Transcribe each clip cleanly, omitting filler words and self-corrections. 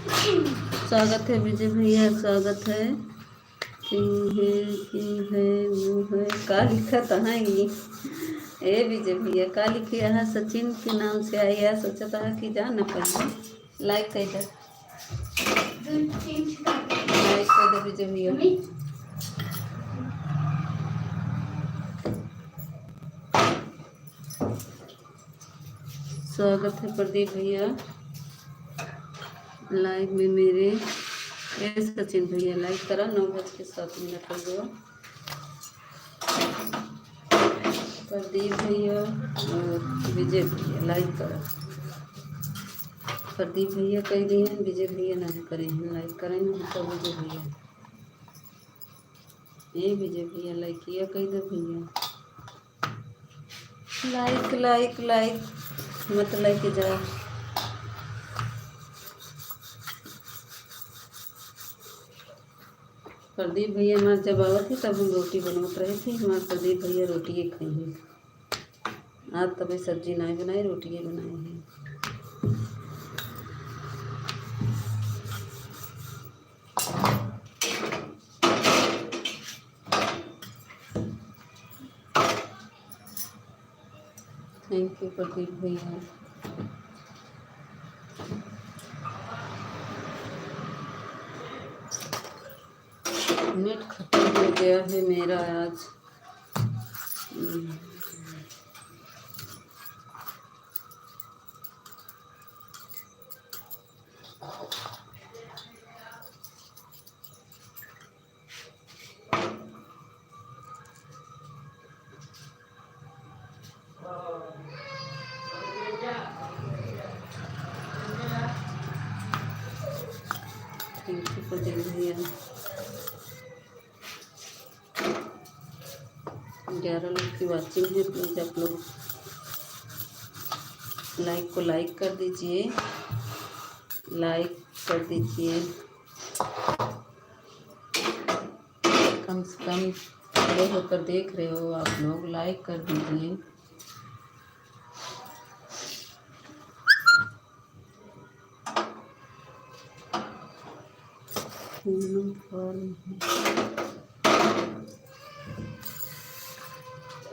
स्वागत है विजय भैया, स्वागत है। की है वो है का लिखा था ये। ए विजय भैया का लिखे यहाँ सचिन के नाम से आई है, सोचा था कि जाना पहले लाइक कर दे, लाइक कर दे विजय भैया। स्वागत है प्रदीप भैया लाइव में मेरे। ए सचिन भैया लाइक करा, 9:07 हो गया। प्रदीप भैया और विजय भैया लाइक करा। प्रदीप भैया कह दिए हैं, विजय भैया नहीं करे हैं, लाइक करें तो विजय भैया। ए विजय भैया लाइक किया कह दो भैया, लाइक लाइक लाइक मत लाइक जा। प्रदीप भैया हमारे जब आवत थी तब हम रोटी बनवत रहे थे। हमारे प्रदीप भैया रोटी खाई है, आज तब सब्जी नहीं बनाई, रोटी बनाई है। थैंक यू प्रदीप भैया। नेट खत्म हो गया है मेरा आज। थैंक यू प्रदीप भैया। 11 लोग की वाचिंग है, प्लीज़ आप लोग लाइक को लाइक कर दीजिए, लाइक कर दीजिए। कम से कम खड़े होकर देख रहे हो आप लोग, लाइक कर दीजिए।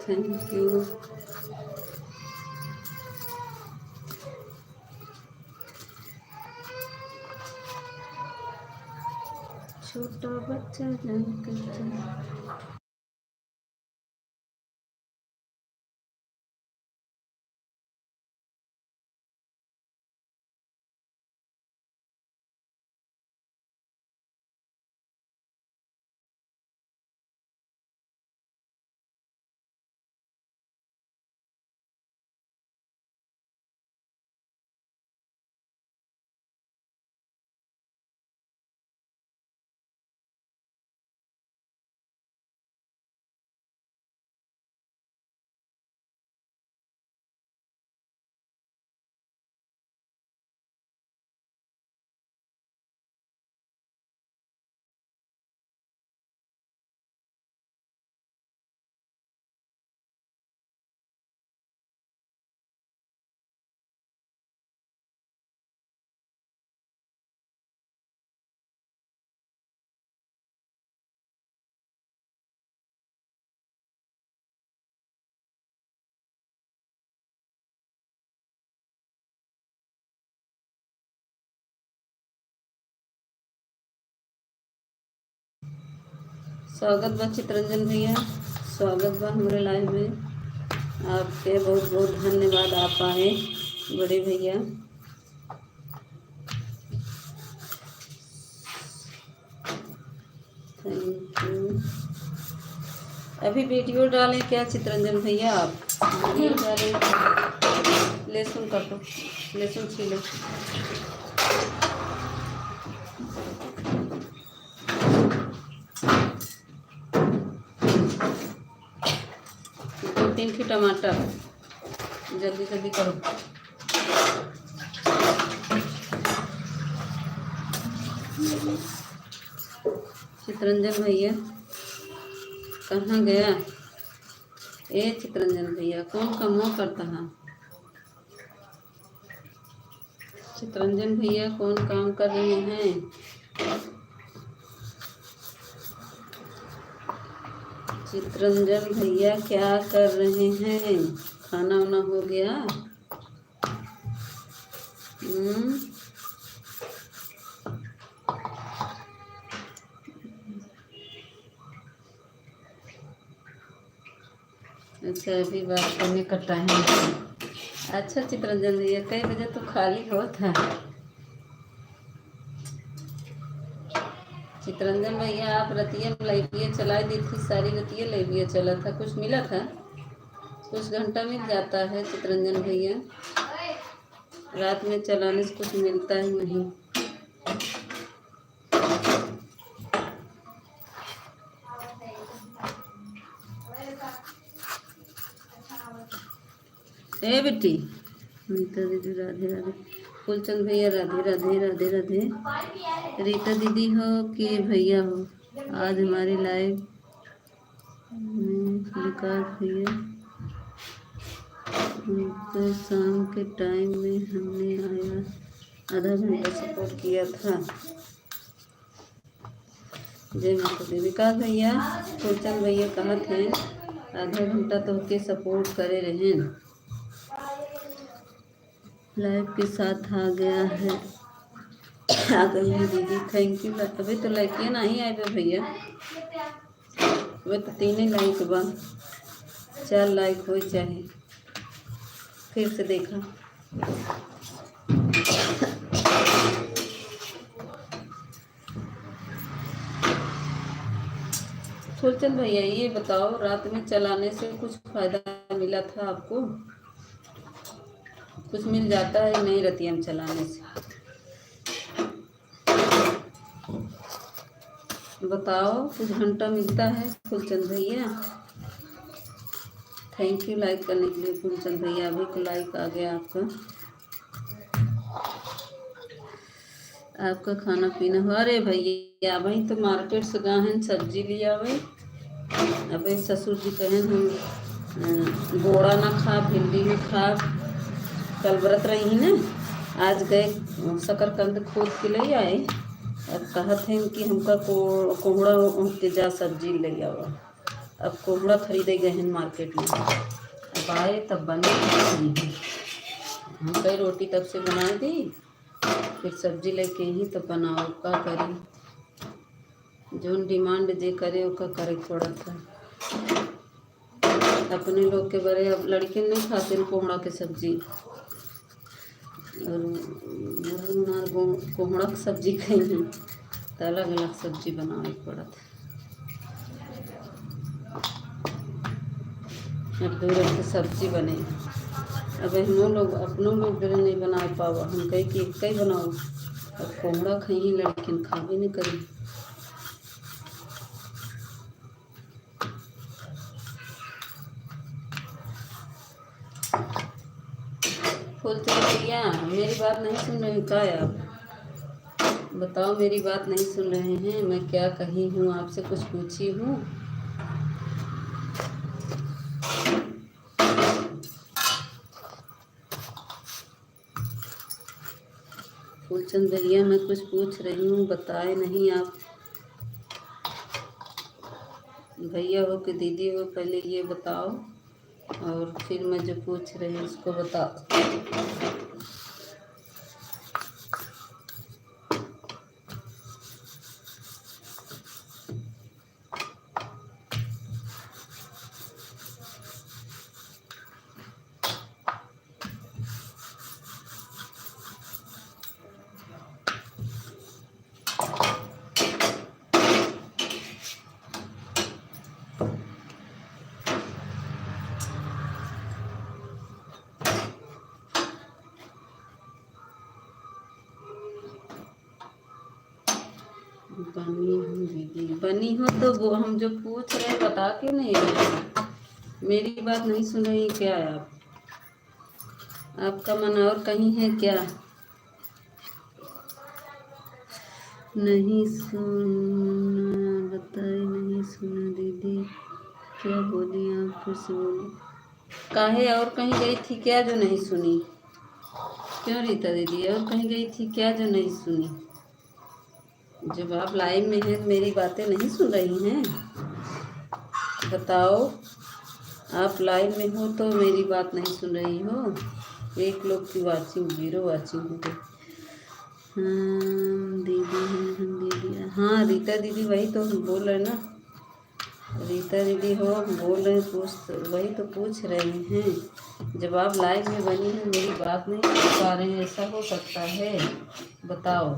Thank you. छोटा बच्चा जंग स्वागत बा चित्रंजन भैया, स्वागत बा हमारे लाइव में। आपके बहुत बहुत धन्यवाद, आप आए बड़े भैया। Thank you. अभी वीडियो डालें क्या चित्रंजन भैया? आप वीडियो डालें। लहसुन काटो, लहसुन छीलो। तीन की टमाटर, जल्दी जल्दी करो। चित्रंजन भैया कहाँ गया? ए चित्रंजन भैया कौन का मुँह करता है? चितरंजन भैया कौन काम कर रहे हैं? चितरंजन भैया क्या कर रहे हैं? खाना वाना हो गया? अच्छा, अभी बात करने का टाइम है। अच्छा चितरंजन भैया, कई बजे तो खाली हो था? चितरंजन भैया, आप रतिया में लाइबिया चला दी थी, सारी रतिया लाइबिया चला था, कुछ मिला था? कुछ घंटा मिल जाता है चितरंजन भैया, रात में चलाने से कुछ मिलता ही नहीं। ए बेटी, रीता दीदी राधे राधे। फूलचंद भैया राधे राधे राधे राधे। रीता दीदी हो कि भैया हो, आज हमारी लाइव में विकास भैया उनको शाम के टाइम में हमने आधा घंटा सपोर्ट किया था। जय माता दी। विकास भैया, फूलचंद भैया कहाँ थे? आधा घंटा तो के सपोर्ट करे रहे, लाइव के साथ आ गया है। आ गई है दीदी, थैंक यू। अभी तो लाइक नहीं आए भैया, वे तो 3 लाइक बा, 4 लाइक हो चाहे। फिर से देखा। फूलचंद भैया ये बताओ, रात में चलाने से कुछ फायदा मिला था आपको? कुछ मिल जाता है नहीं रतिया में चलाने से? बताओ, कुछ घंटा मिलता है फूलचंद भैया? थैंक यू लाइक करने के लिए फूलचंद भैया। अभी तो लाइक आ गया आपका। आपका खाना पीना हुआ? अरे भैया, वही तो मार्केट से गहन सब्जी लिया हुए। अभी ससुर जी कहन हम बोड़ा ना खा, भिंडी में खा, कल व्रत रही ना, आज गए शकरकंद खोद के ले आए। अब कहते हैं कि हमका कोहड़ा के जा सब्जी ले आओ। अब कोहड़ा खरीदे गए हैं मार्केट में, अब आए तब बने। हम कई रोटी तब से बना दी, फिर सब्जी लेके ही तब बनाओ, का करें? जो डिमांड जे करे उसका करे पड़ा था। अपने लोग के बड़े अब लड़के नहीं खाते कोहड़ा के सब्जी, और कोहड़ा की सब्जी खाई हैं तो अलग अलग सब्जी बनावे पड़ा था। अब 2 रंग की सब्जी बने। अब हम लोग अपनों लोग जरा नहीं बना पावा, हम कहीं कि कई बनाओ। अब कोहड़ा खाई लड़किन खावे नहीं करी। फूलचंद भैया, मेरी बात नहीं सुन रहे क्या आप? बताओ, मेरी बात नहीं सुन रहे हैं? मैं क्या कही हूँ आपसे, कुछ पूछी हूँ? फूलचंद भैया, मैं कुछ पूछ रही हूँ, बताए नहीं आप। भैया हो कि दीदी हो, पहले ये बताओ, और फिर मैं जो पूछ रही हूँ उसको बताओ। बनी हूँ दीदी, बनी हो तो वो हम जो पूछ रहे हैं बता क्यों नहीं रहे? मेरी बात नहीं सुन रही क्या आप? आपका मन और कहीं है क्या? नहीं सुना, बताए नहीं सुना दीदी, क्या बोली आप? फिर से बोली। काहे और कहीं गई थी क्या जो नहीं सुनी? क्यों रीता दीदी, और कहीं गई थी क्या जो नहीं सुनी? जब आप लाइव में हैं मेरी बातें नहीं सुन रही हैं? बताओ, आप लाइव में हो तो मेरी बात नहीं सुन रही हो? एक लोग की वाचिंग, 0 वाचिंग हो गई। हाँ दीदी हैं हम दीदी, हाँ रीता दीदी वही तो हम बोल रहे ना। रीता दीदी हो, हम बोल रहे हैं, वही तो पूछ रहे हैं। जब आप लाइव में बनी हैं मेरी बात नहीं सुन पा रहे हैं, ऐसा हो सकता है? बताओ।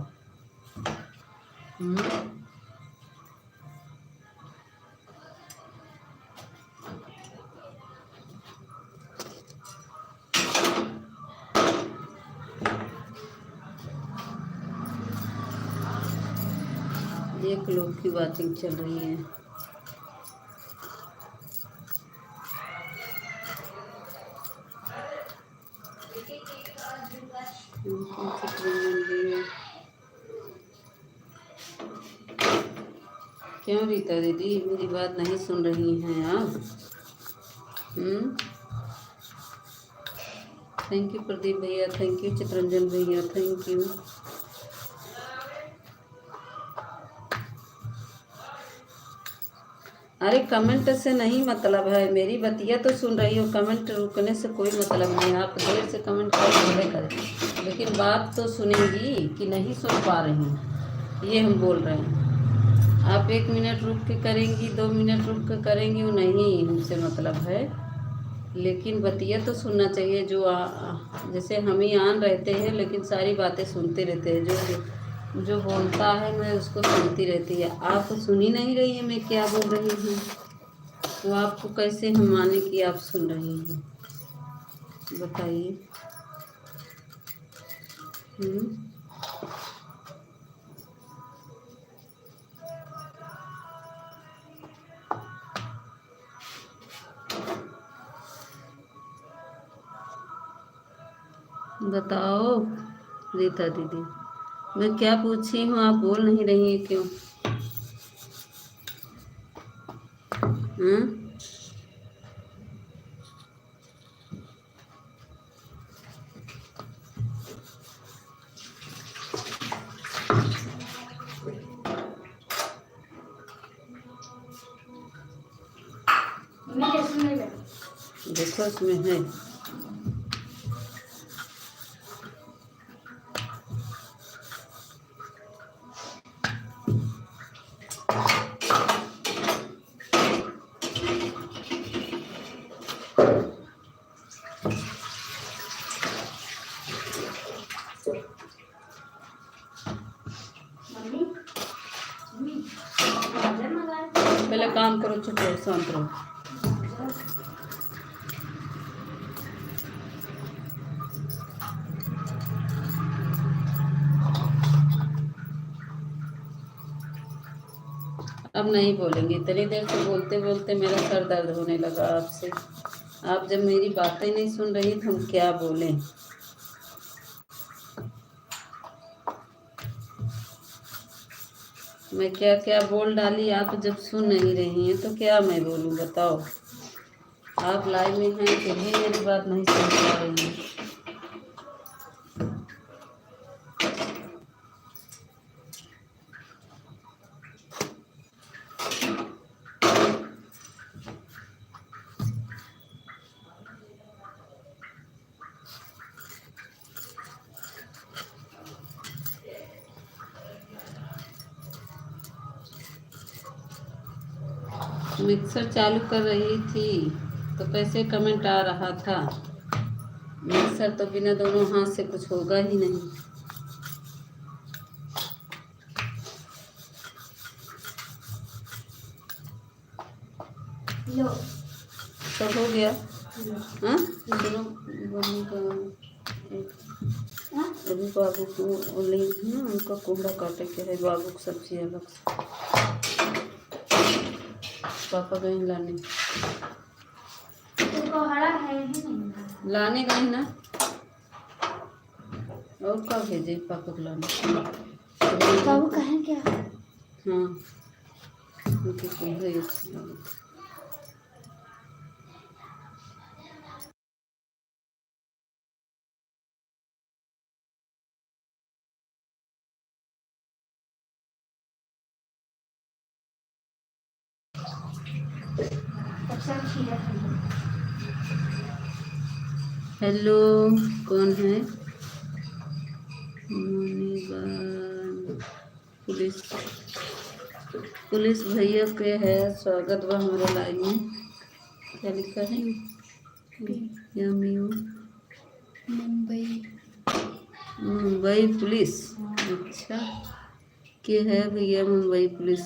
एक लोग की बातें चल रही है। क्यों रीता दीदी मेरी बात नहीं सुन रही हैं आप? थैंक यू प्रदीप भैया, थैंक यू चित्रंजन भैया, थैंक यू। अरे कमेंट से नहीं मतलब है, मेरी बतिया तो सुन रही हो, कमेंट रुकने से कोई मतलब नहीं। आप देर से कमेंट करें, लेकिन बात तो सुनेंगी कि नहीं सुन पा रही, ये हम बोल रहे हैं। आप 1 मिनट रुक के करेंगी, 2 मिनट रुक के करेंगी, वो नहीं हमसे मतलब है, लेकिन बतिया तो सुनना चाहिए। जैसे हम ही आन रहते हैं लेकिन सारी बातें सुनते रहते हैं, जो बोलता है मैं उसको सुनती रहती है। आप सुन ही नहीं रही है मैं क्या बोल रही हूँ, तो आपको कैसे हम माने कि आप सुन रही हैं? बताइए। बताओ रीता दीदी, मैं क्या पूछी हूँ, आप बोल नहीं रही है क्यों? हम्म देखो इसमें है। पहले काम करो, चुप रहो, शांत रहो। अब नहीं बोलेंगे, इतनी देर से बोलते बोलते मेरा सर दर्द होने लगा आपसे। आप जब मेरी बातें नहीं सुन रही तो हम क्या बोलें? मैं क्या क्या बोल डाली, आप जब सुन नहीं रही हैं तो क्या मैं बोलूं? बताओ। आप लाइव में हैं फिर भी मेरी बात नहीं सुन पा रही हैं। मिक्सर चालू कर रही थी तो कैसे कमेंट आ रहा था? मिक्सर तो बिना दोनों हाथ से कुछ होगा ही नहीं। तो हो गया। हाँ सुनो, अभी बाबू को ले ना, उनका कोहड़ा काटे के है, बाबू की सब्जी अलग से। पापा गए लाने, लाने गए ना, और क्या भेजे पापा को लाने? बाबू कहाँ क्या? हाँ उनके कोहड़ा हेलो, कौन है? मुनीबान पुलिस पुलिस भैया के है स्वागत बा हमारे लाइव में। क्या लिखा है? मुंबई मुंबई पुलिस। अच्छा, के है भैया मुंबई पुलिस?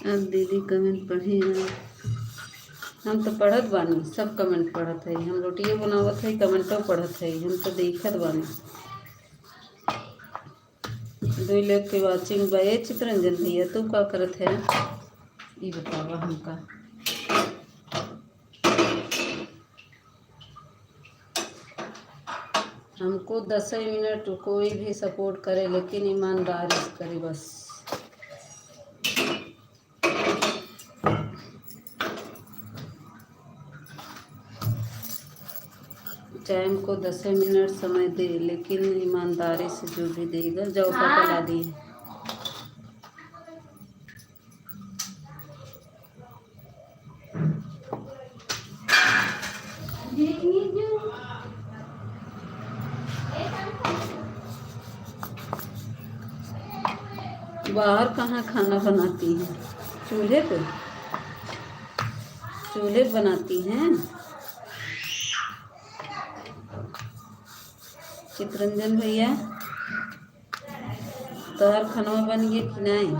अब दीदी कमेंट पढ़ी ना? हम तो पढ़त बानी, सब कमेंट पढ़त है। हम रोटियो बनावत है, कमेंटो पढ़त है। हम तो देखत बानी। 2 लाख के वाचिंग बा। चित्रंजन भैया तू का करत है? ये बतावा हमका। हमको 10 मिनट कोई भी सपोर्ट करे, लेकिन ईमानदारी से करे बस। चाहे हमको 10 मिनट समय दे, लेकिन ईमानदारी से जो भी देगा। जाओ पापा ला दिए। बाहर कहाँ खाना बनाती हैं? चूल्हे पे बनाती हैं। चित्रंजन भैया तोहर खाना बन गया कि नहीं?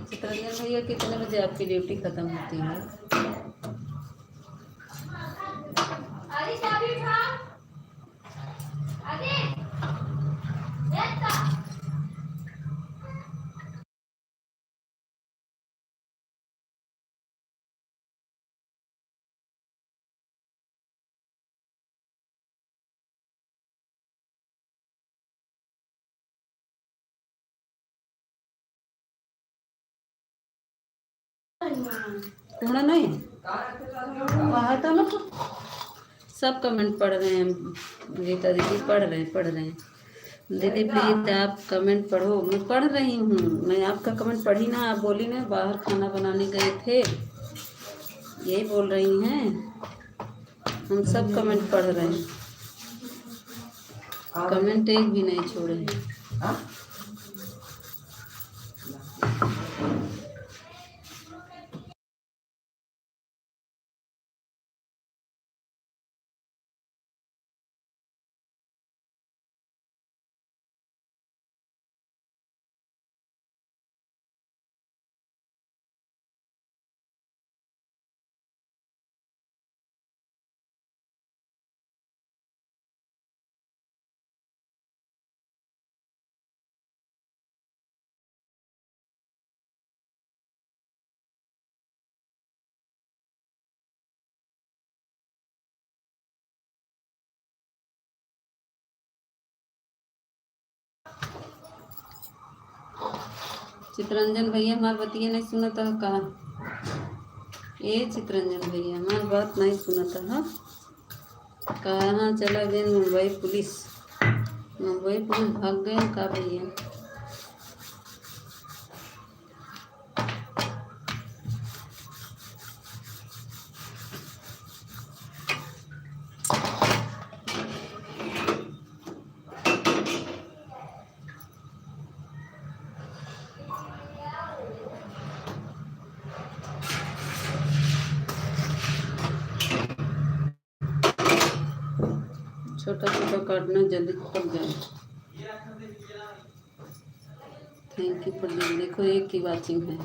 चित्रंजन भैया कितने बजे आपकी ड्यूटी खत्म होती है? नहीं वहाँ तो लोग सब कमेंट पढ़ रहे हैं। गीता दीदी पढ़ रहे हैं। दीदी प्लीज आप कमेंट पढ़ो। मैं पढ़ रही हूँ। मैं आपका कमेंट पढ़ी ना। आप बोली ना बाहर खाना बनाने गए थे, यही बोल रही हैं। हम सब कमेंट पढ़ रहे हैं। कमेंट एक भी नहीं छोड़े हैं। चित्रंजन भैया हमारी बतिया नहीं सुनता है का? ये चित्रंजन भैया हमारी बात नहीं सुनता है। कहाँ चला गए? मुंबई पुलिस भाग गए का भैया? छोटा छोटा काटना, जल्दी पक जाए। थैंक यू फॉर देखो एक की वाचिंग है।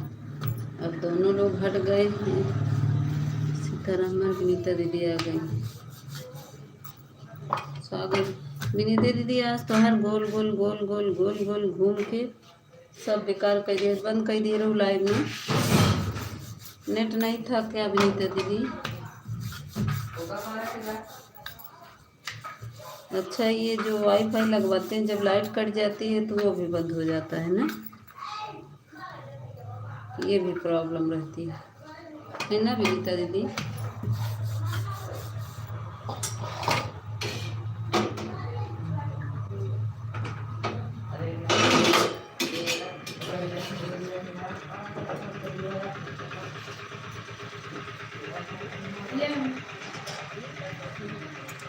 अब दोनों लोग हट गए हैं। इसी तरह हमारी विनीता दीदी आ गई। स्वागत विनीता दीदी। आज तो हर गोल गोल गोल गोल गोल गोल घूम के सब बेकार कर दिए। बंद कर दिए रहो लाइव में। नेट नहीं था क्या विनीता दीदी? अच्छा, ये जो वाईफाई लगवाते हैं जब लाइट कट जाती है तो वो भी बंद हो जाता है ना? ये भी प्रॉब्लम रहती है ना विनीता दीदी?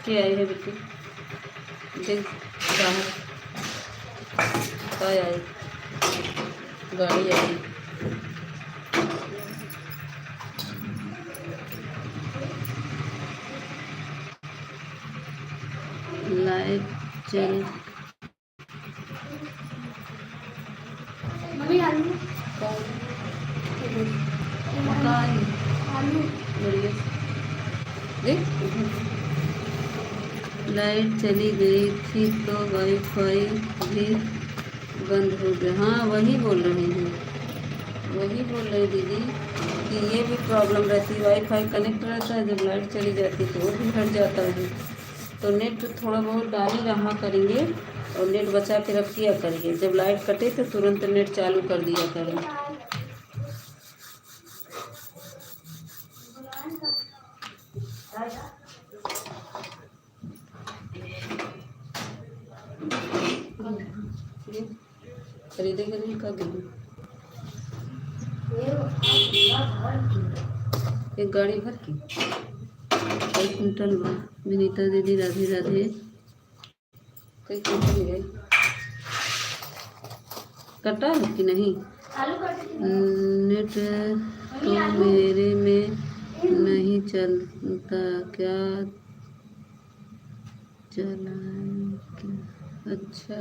के आई है बेटी, देख बाहर काय आई, गाड़ी आई। लाइट चल लाइट चली गई थी तो वाईफाई भी बंद हो गया। हाँ वही बोल रहे हैं, वही बोल रहे दीदी कि ये भी प्रॉब्लम रहती है, वाईफाई कनेक्ट रहता है, जब लाइट चली जाती है तो वो भी हट जाता है। तो नेट थोड़ा बहुत डाल ही रहा करेंगे और नेट बचा के रखिया करिए, जब लाइट कटे तो तुरंत नेट चालू कर दिया करें। खरीदेंगे नहीं का गेहूँ, एक गाड़ी भर की 1 कुंटल बा। विनीता दीदी राधे राधे। कई कुंटल गए, कटा है कि नहीं? नेट तो मेरे में नहीं चलता, क्या चला क्या? अच्छा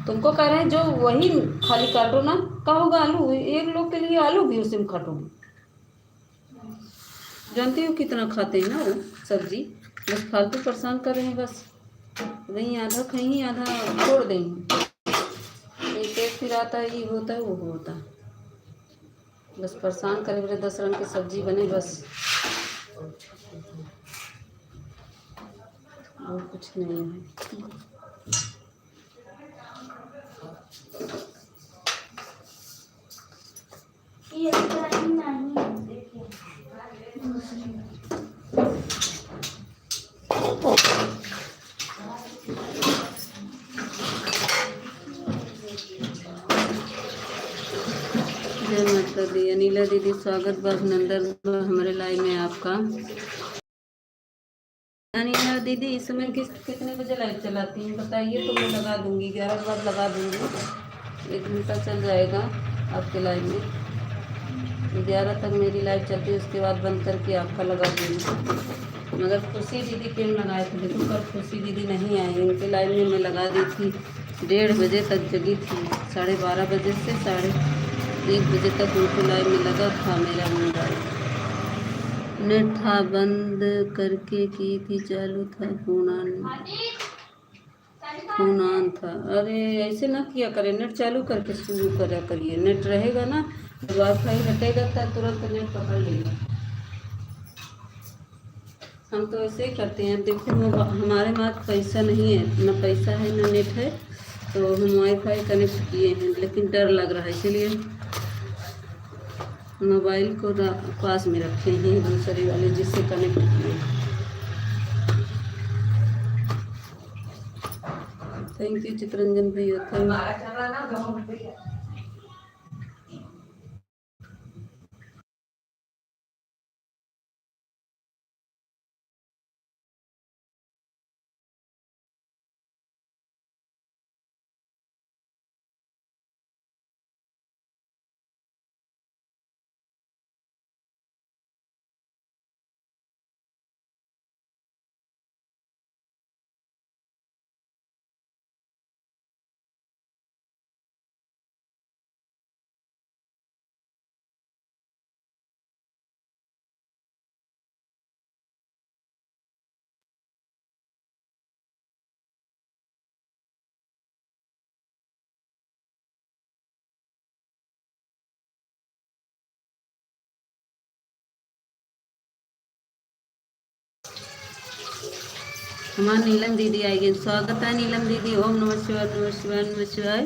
तुमको कह रहे हैं जो वही खाली काटो ना, का होगा आलू, एक लोग के लिए आलू भी उसी में काटोगे। जानती हो कितना खाते हैं ना वो सब्जी, बस फालतू परेशान कर रहे हैं, बस वहीं आधा कहीं आधा छोड़ देंगे, पेट फिर आता है, ये होता है वो होता है, बस परेशान करे बोले 10 रंग की सब्जी बने बस, और कुछ नहीं है। जय माता दी। अनिला दीदी स्वागत बा अभिनंदन हमारे लाइव में आपका। अनिला दीदी इस समय कितने बजे लाइव चलाती हैं बताइए, तो मैं लगा दूंगी, 11 के बाद लगा दूंगी, 1 घंटा चल जाएगा आपके लाइव में। 11 तक मेरी लाइव चलती है, उसके बाद बंद करके आपका लगा दूंगी। मगर खुशी दीदी क्यों लगाए थे, देखो कल खुशी दीदी नहीं आई, उनके लाइव में मैं लगा दी थी, 1:30 बजे तक जगी थी, 12:30 बजे से 1:30 बजे तक उनको लाइव में लगा था मेरा मोबाइल। नेट था बंद करके की थी, चालू था, फोन ऑन था। अरे ऐसे ना किया करें, नेट चालू करके शुरू करा करिए, नेट रहेगा ना, वाईफाई हटेगा तो तुरंत नेट पकड़ लेगा। हम तो ऐसे ही करते हैं, देखो हमारे पास पैसा नहीं है, ना पैसा है ना नेट है, तो हम वाईफाई कनेक्ट किए हैं, लेकिन डर लग रहा है इसलिए मोबाइल को पास में रखे हैं दूसरे वाले जिससे कनेक्ट किए। थैंक यू चित्रंजन भैया, थैंक। हमारे नीलम दीदी आएगी, स्वागत है नीलम दीदी, ओम नमः शिवाय नमः शिवाय नमः शिवाय।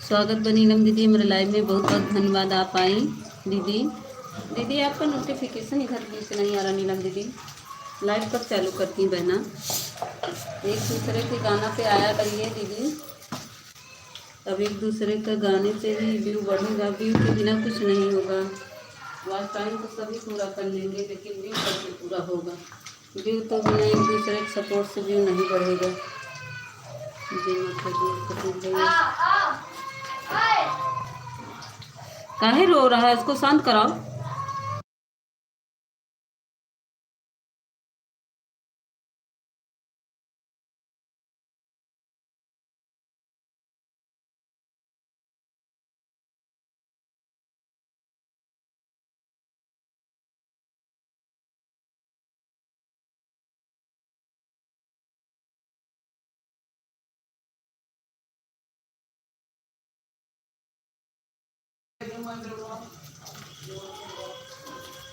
स्वागत है नीलम दीदी मेरे लाइव में, बहुत बहुत धन्यवाद आप आई दीदी। दीदी आपका नोटिफिकेशन इधर से नहीं आ रहा नीलम दीदी, लाइव कब चालू करती हैं बहना, एक दूसरे के गाना पे आया करिए दीदी, अब एक दूसरे का गाने से ही व्यू बढ़ेगा, व्यू के बिना कुछ नहीं होगा। वॉच टाइम तो सभी पूरा कर लेंगे लेकिन व्यू कैसे पूरा होगा। व्यू तो बिना एक दूसरे के सपोर्ट से व्यू नहीं बढ़ेगा। जी मतलब भैया काहे रो रहा है, इसको शांत कराओ।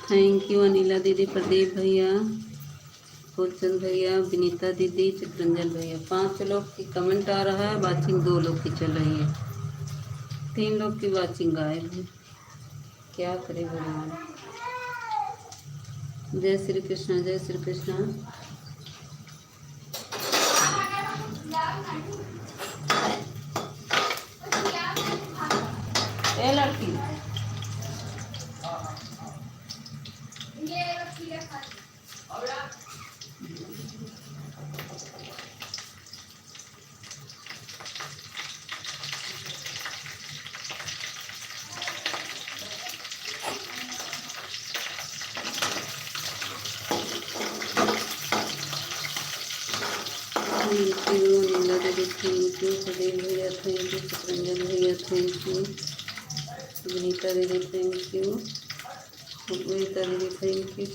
थैंक यू अनिला दीदी, प्रदीप भैया, फूलचंद भैया, विनीता दीदी, चित्रंजन भैया। 5 लोग की कमेंट आ रहा है, वाचिंग 2 लोग की चल रही है, 3 लोग की वाचिंग गायब है। क्या करे भगवान। जय श्री कृष्ण, जय श्री कृष्ण। ए लड़की थैंक यू नीला दीदी, थैंक यू प्रदीप भैया, थैंक यू चित्रंजन भैया, थैंक यू विनीता दीदी, थैंक यू विनीता दीदी, थैंक यू।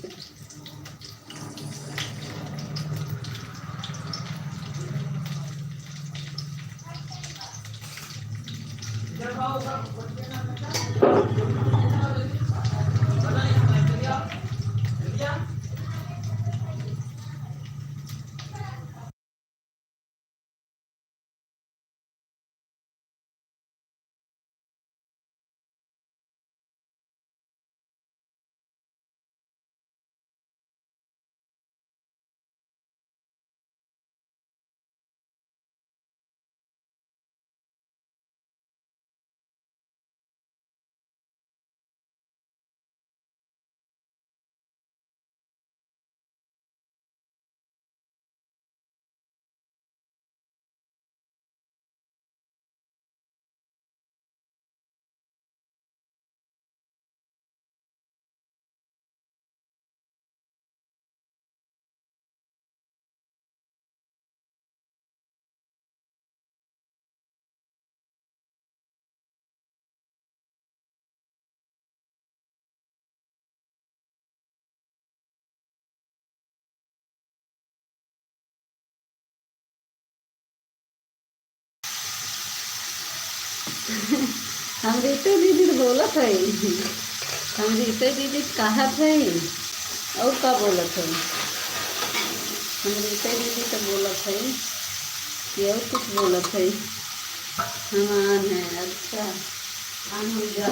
हम रीते दीदी तो बोलत है, हम रीते दीदी कहा थे और का बोलत है। हम रीते दीदी तो बोलत है कि और कुछ बोलत है। हम आन है, अच्छा आन हो जा।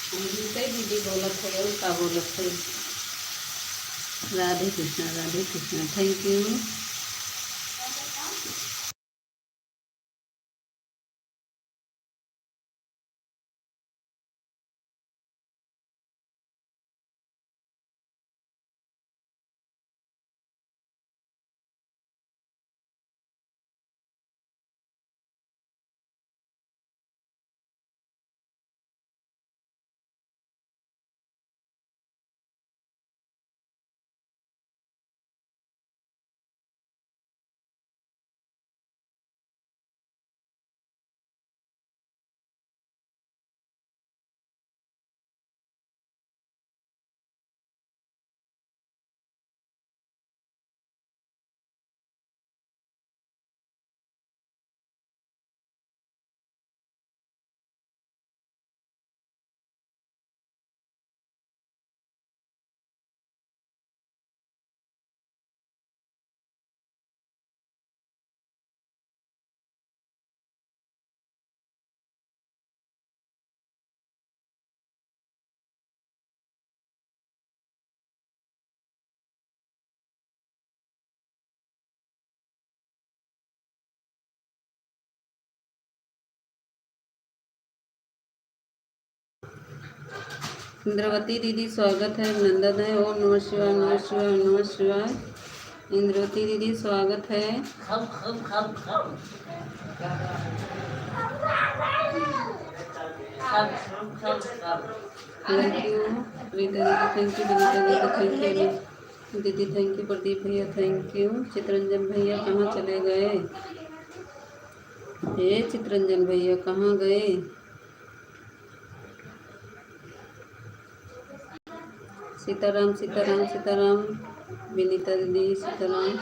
हम रीते दीदी बोलत है और का बोलत है। Radhe Krishna, Radhe Krishna, thank you. इंद्रवती दीदी स्वागत है, अभिनंदन है। ओम नमः शिवाय, नमः शिवाय, नमः शिवाय। इंद्रवती दीदी स्वागत है। थैंक यू रीता दीदी, थैंक यू विनीता दीदी, थैंक यू दीदी, थैंक यू प्रदीप भैया, थैंक यू। चित्रंजन भैया कहाँ चले गए? हे चित्रंजन भैया कहाँ गए? सीताराम सीताराम सीताराम। विनीता दीदी सीताराम।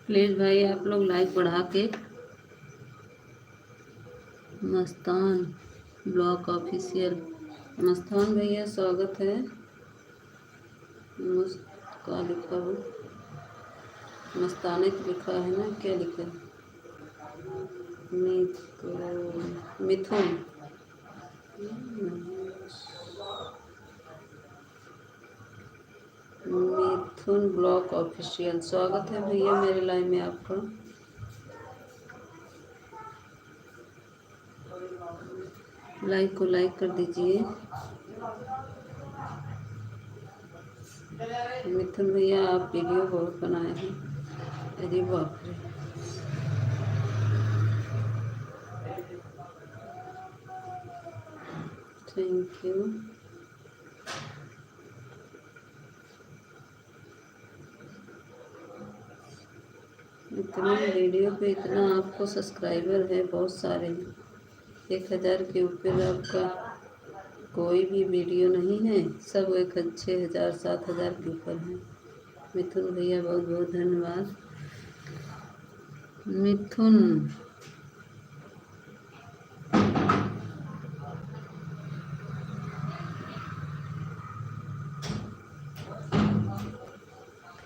प्लीज़ भाई आप लोग लाइक बढ़ा के। मस्तान ब्लॉग ऑफिशियल, मस्तान भैया स्वागत है। का लिखा हो मस्ताने तो लिखा है ना, क्या लिखा है? मिथुन मिथुन ब्लॉग ऑफिशियल, स्वागत है भैया मेरे लाइव में आपका। लाइक को लाइक कर दीजिए। मिथुन भैया आप वीडियो बहुत बनाए हैं, अरे बाप रे। Thank you. इतना वीडियो पे इतना आपको सब्सक्राइबर है, बहुत सारे हैं। 1000 के ऊपर आपका कोई भी वीडियो नहीं है, सब 6,000 7,000 के ऊपर है। मिथुन भैया बहुत बहुत धन्यवाद। मिथुन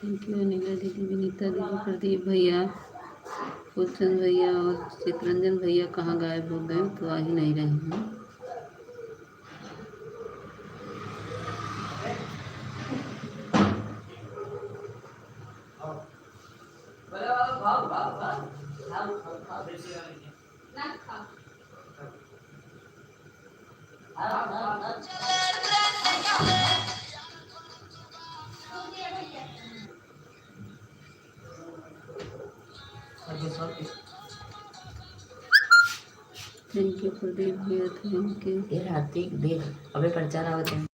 थैंक यू। अनिला दीदी, विनीता दीदी, प्रदीप भैया, फूलचंद भैया और चित्रंजन भैया कहाँ गायब हो गए? तो आ ही नहीं रहे हैं। थैंक यू प्रदीप भैया, थैंक यू। ये रात देख अबे प्रचार आवत है।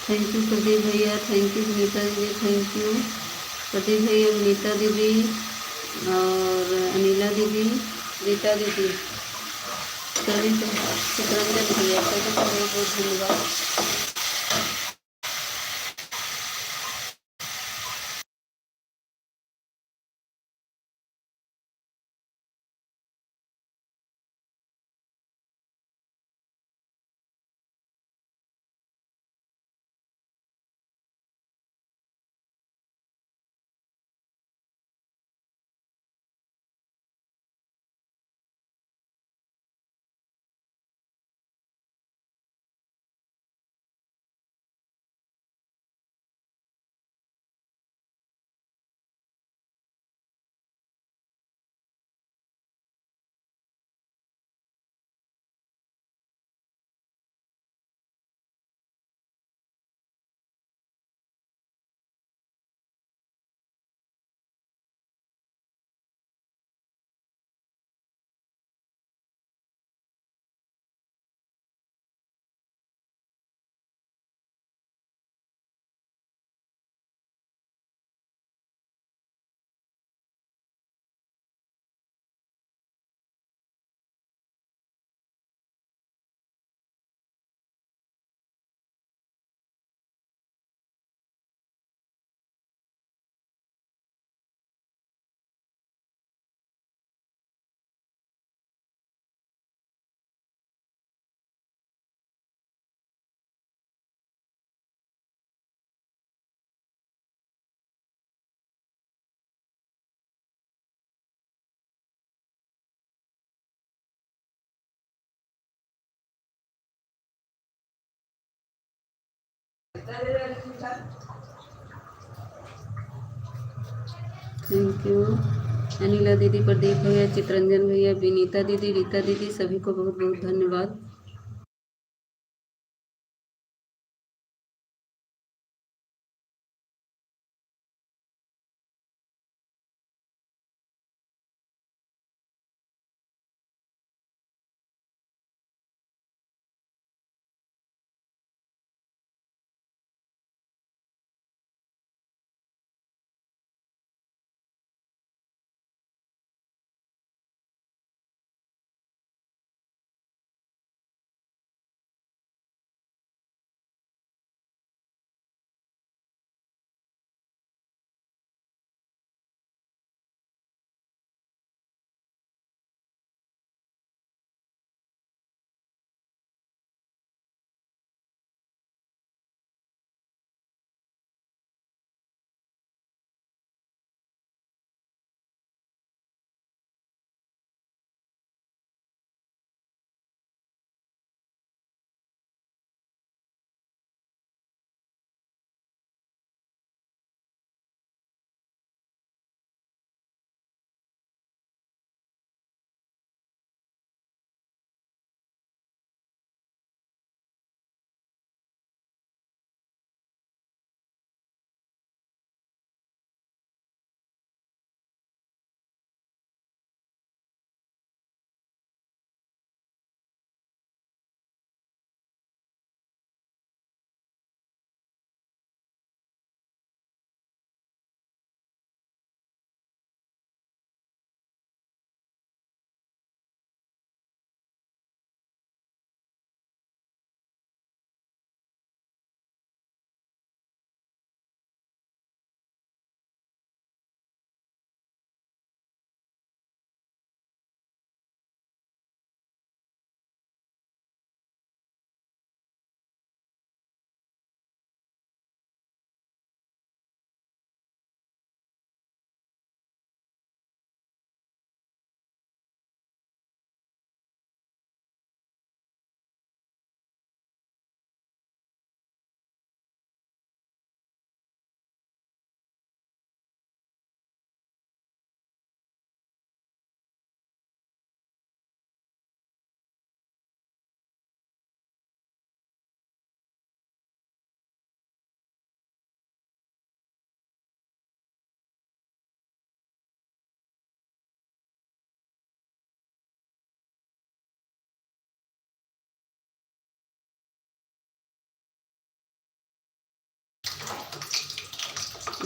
थैंक यू प्रदीप भैया, थैंक यू विनीता दीदी, थैंक यू प्रदीप भैया, विनीता दीदी और अनिला दीदी, रीता दीदी, सभी को चित्रंजन भैया सभी को बहुत बहुत धन्यवाद। थैंक यू अनिला दीदी, प्रदीप भैया, चित्रंजन भैया, विनीता दीदी, रीता दीदी, सभी को बहुत बहुत धन्यवाद।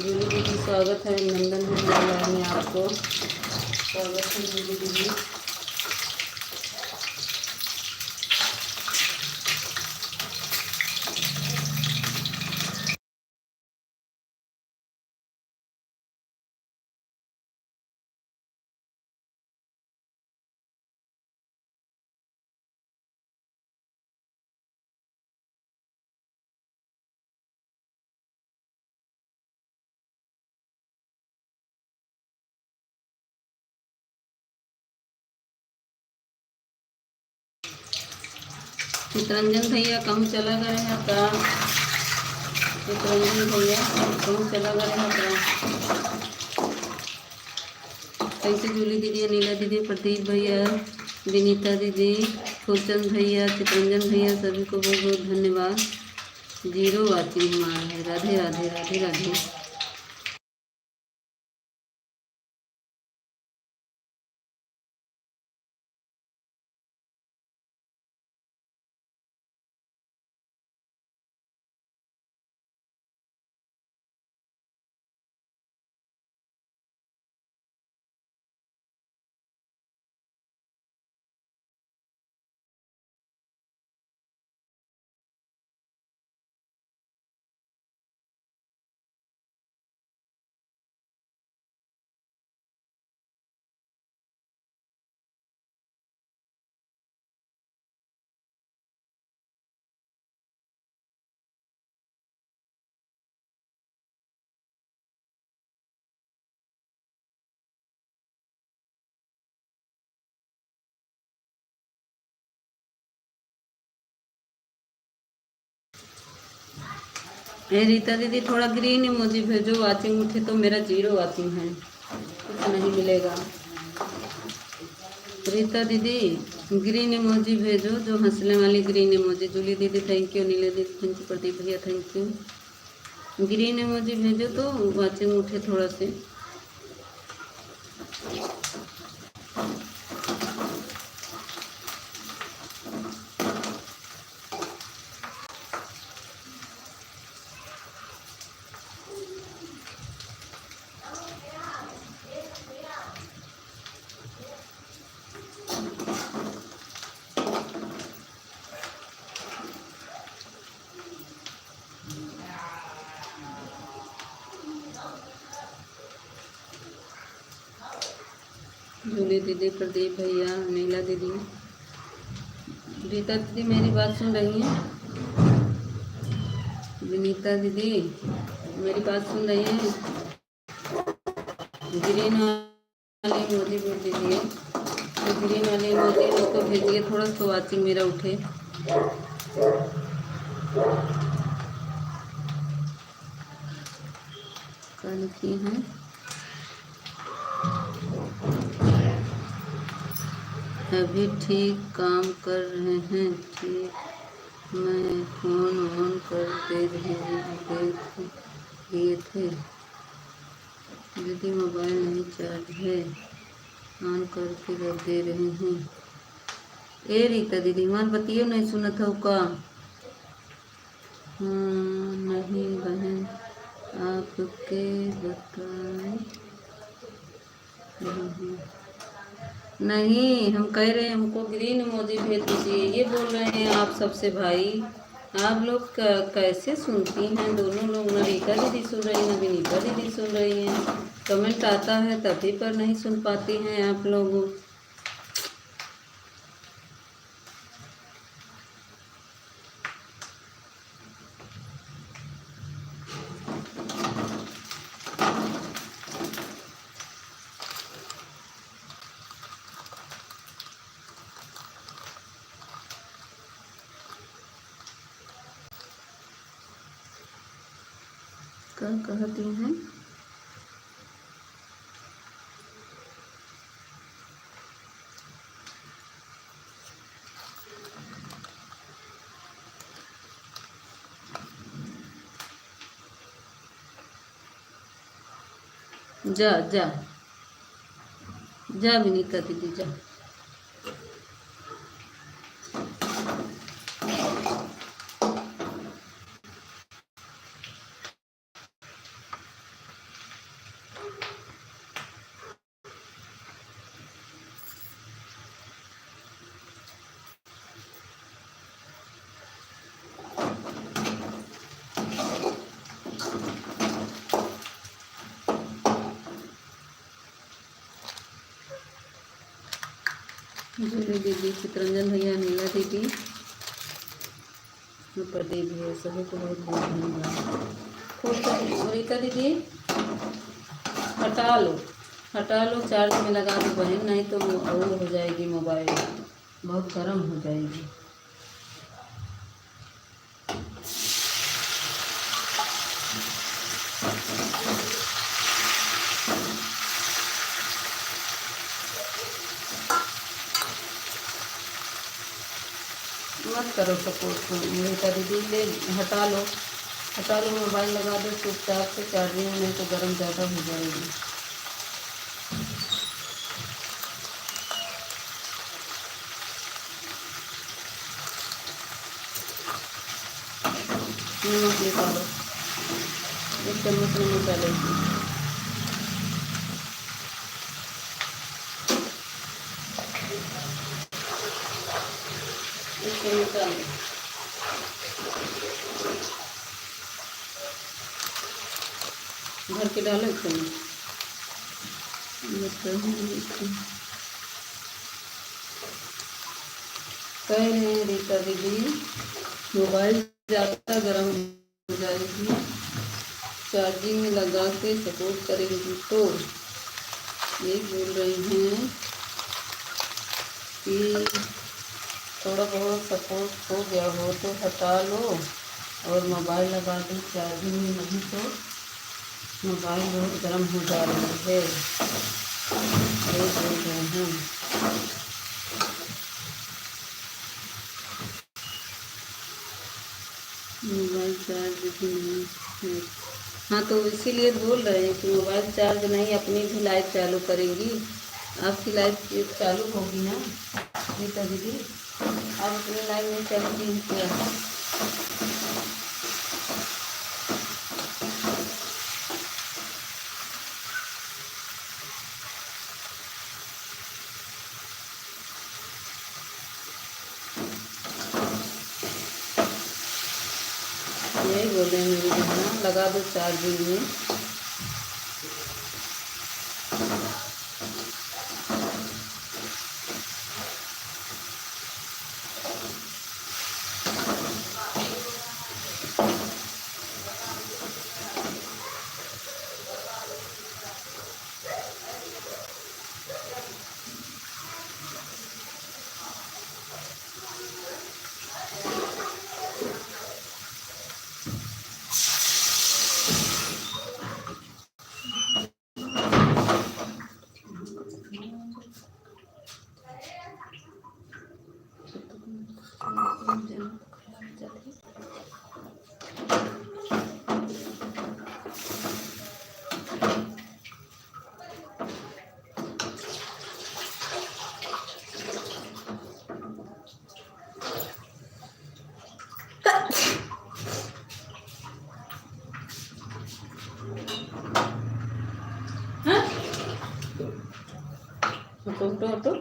जूली दीदी स्वागत है, नंदन है मेरे लाइव में, आपको स्वागत है जूली दीदी। चितरंजन भैया कहूँ चला गए हैं का? चितरंजन भैया कहूँ चला गए हैं का? कैसे जूली दीदी, नीला दीदी, प्रदीप भैया, विनीता दीदी, फूलचंद भैया, चितरंजन भैया, सभी को बहुत बहुत धन्यवाद। 0 वाचिंग हमारा है। राधे राधे राधे राधे। रीता दीदी थोड़ा ग्रीन इमोजी भेजो, वाचिंग उठे तो मेरा 0 वाचिंग है, कुछ नहीं मिलेगा। रीता दीदी ग्रीन इमोजी भेजो, जो हंसने वाली ग्रीन इमोजी। जूली दीदी थैंक यू, नीले दीदी थैंक यू, प्रदीप भैया थैंक यू। ग्रीन इमोजी भेजो तो वाचिंग उठे थोड़ा से। जूली दीदी, प्रदीप भैया, नीला दीदी, रीता दीदी मेरी बात सुन रही हैं? विनीता दीदी मेरी बात सुन रही हैं? ग्रीन वाली इमोजी भेज दीजिए, तो ग्रीन वाली इमोजी उसको भेजिए थोड़ा, तो वाचिंग मेरा उठे। कल की हैं अभी ठीक काम कर रहे हैं, ठीक मैं फ़ोन ऑन कर दिए थे दीदी, मोबाइल नहीं चार्ज है, ऑन करके रख दे रहे हैं। ए रीता दीदी हमार बतियो नहीं सुनत हो का? हाँ नहीं बहन, आपके बताए नहीं, हम कह रहे हैं हमको ग्रीन इमोजी भेज दीजिए, ये बोल रहे हैं आप सबसे भाई। आप लोग कैसे सुनती हैं? दोनों लोग, ना रीता दीदी सुन रही हैं, ना विनीता दीदी सुन रही हैं। कमेंट आता है तभी पर नहीं सुन पाती हैं आप लोग। क्या कहती हैं? जा जा जा विनीता दीदी जा। जूली दीदी, चितरंजन भैया, नीला दीदी, प्रदीप भैया, सभी को बहुत बहुत धन्यवाद। फूल रीता दीदी, हटा लो, हटा लो, चार्ज में लगा दो बहन, नहीं तो वो हो जाएगी, मोबाइल बहुत गर्म हो जाएगी। मत करो सपोर्ट रीता दीदी, ले हटा लो, हटा लो, मोबाइल लगा दो चुपचाप से चार्जिंग में, नहीं तो गर्म ज़्यादा हो जाएगी। नमक निकालो, एक चम्मच नमक डालेगी। एक चम्मच डालो, भर के डालो एक चम्मच। कह रहे हैं रीता दीदी, मोबाइल ज़्यादा गर्म हो जाएगी, चार्जिंग में लगा के सपोर्ट करेंगी तो। ये बोल रही हैं कि थोड़ा बहुत सपोर्ट हो गया हो तो हटा लो और मोबाइल लगा दो चार्जिंग में, नहीं तो मोबाइल बहुत गर्म हो जा रही है, ये बोल रहे हैं। मोबाइल चार्ज भी नहीं है, हाँ तो इसीलिए बोल रहे हैं कि मोबाइल चार्ज नहीं, अपनी भी लाइट चालू करेंगी, आपकी लाइट चालू होगी ना रीता दीदी, आप अपनी लाइट में चलेंगी क्या? यही बोल रहे हैं मेरी बहना, लगा दो चार्जिंग में। हाँ, हटो हटो हटो।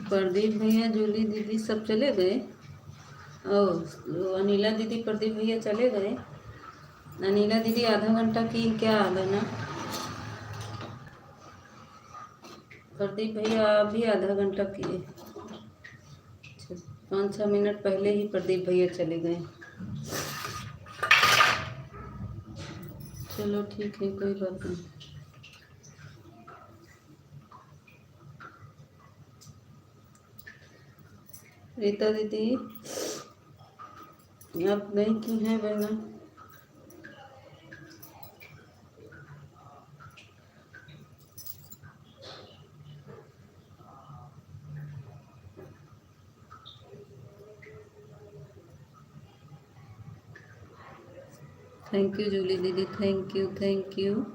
प्रदीप भैया, जूली दीदी सब चले गए। ओ अनिला दीदी, प्रदीप भैया चले गए। अनिला दीदी आधा घंटा की क्या आना। प्रदीप भैया आप भी आधा घंटा किए। 5-6 मिनट पहले ही प्रदीप भैया चले गए। चलो ठीक है, कोई बात नहीं। रीता दीदी आप गई क्यों हैं बहना? थैंक यू जूली दीदी, थैंक यू थैंक यू।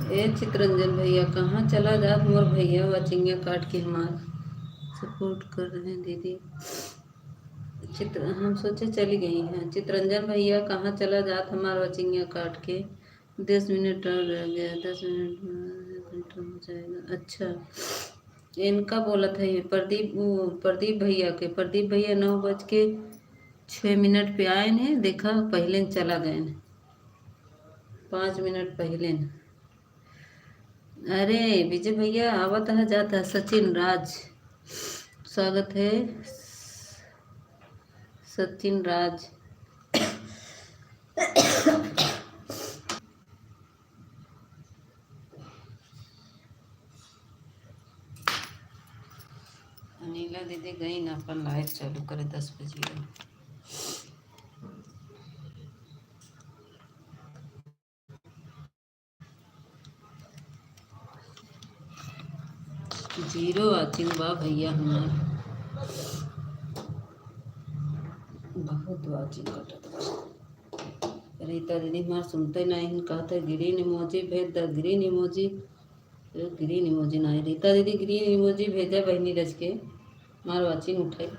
ए चित्रंजन भैया कहाँ चला जात मोर भैया, वचिंगा काट के हमार सपोर्ट कर रहे हैं दीदी। हम सोचे चली गई हैं। चित्रंजन भैया कहाँ चला जात हमार वचिंगा काट के। 10 मिनट और रह गया, 10 मिनट में 1 घंटा हो जाएगा। अच्छा, इनका बोला था ये प्रदीप भैया के। प्रदीप भैया 9:06 पे आए हैं, देखा पहले चला गए, 5 मिनट पहले। अरे विजय भैया आवत है जाता है। सचिन राज स्वागत है। सचिन राज अनिला दीदी गई ना, अपन लाइट चालू करे 10 बजे। जीरो वाचिंग बा भैया हमार, बहुत वाचिंग कटत बा। रीता दीदी हमार सुनते नहीं, कहते ग्रीन इमोजी भेज the, green emoji. Green emoji नहीं, रीता दीदी ग्रीन इमोजी भेजा बहनी रज के, मार वाचिंग उठे।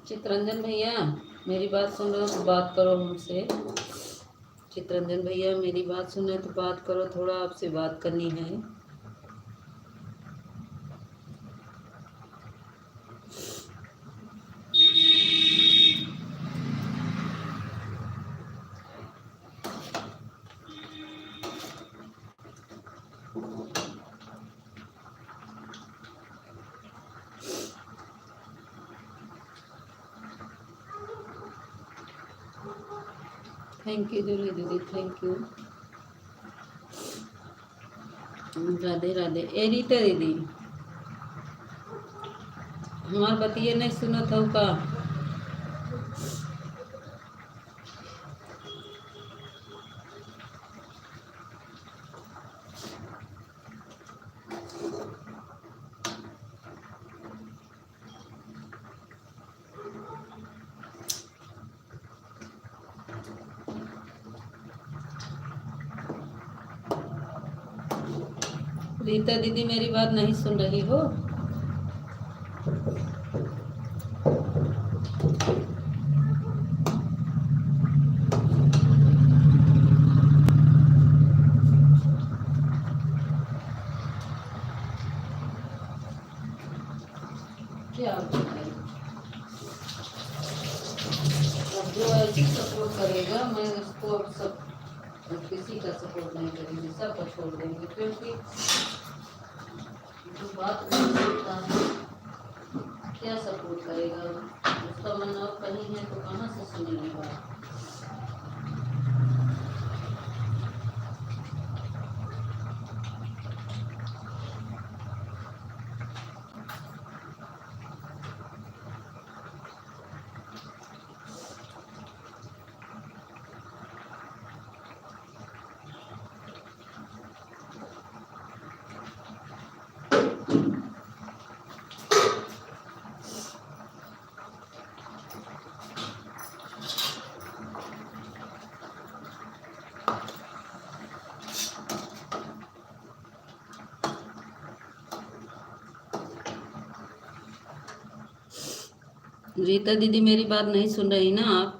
चित्रंजन भैया मेरी बात सुन रहे हो तो बात करो हमसे। चित्रंजन भैया मेरी बात सुन रहे तो बात करो, थोड़ा आपसे बात करनी है। थैंक यू जूली दीदी, थैंक यू। राधे राधे। ए रीता दीदी हमार बतिये नहीं सुनत हो का? रीता दीदी मेरी बात नहीं सुन रही हो? क्या जो ऐसी सपोर्ट करेगा मैं उसको अब सब किसी का सपोर्ट नहीं करेंगे, सबको छोड़ देंगे, क्योंकि जो बात नहीं करता है क्या सपोर्ट करेगा? उसका मन और कहीं है तो कहाँ से सुनेंगे बात? रीता दीदी मेरी बात नहीं सुन रही ना आप?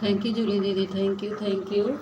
थैंक यू जूली दीदी, थैंक यू थैंक यू।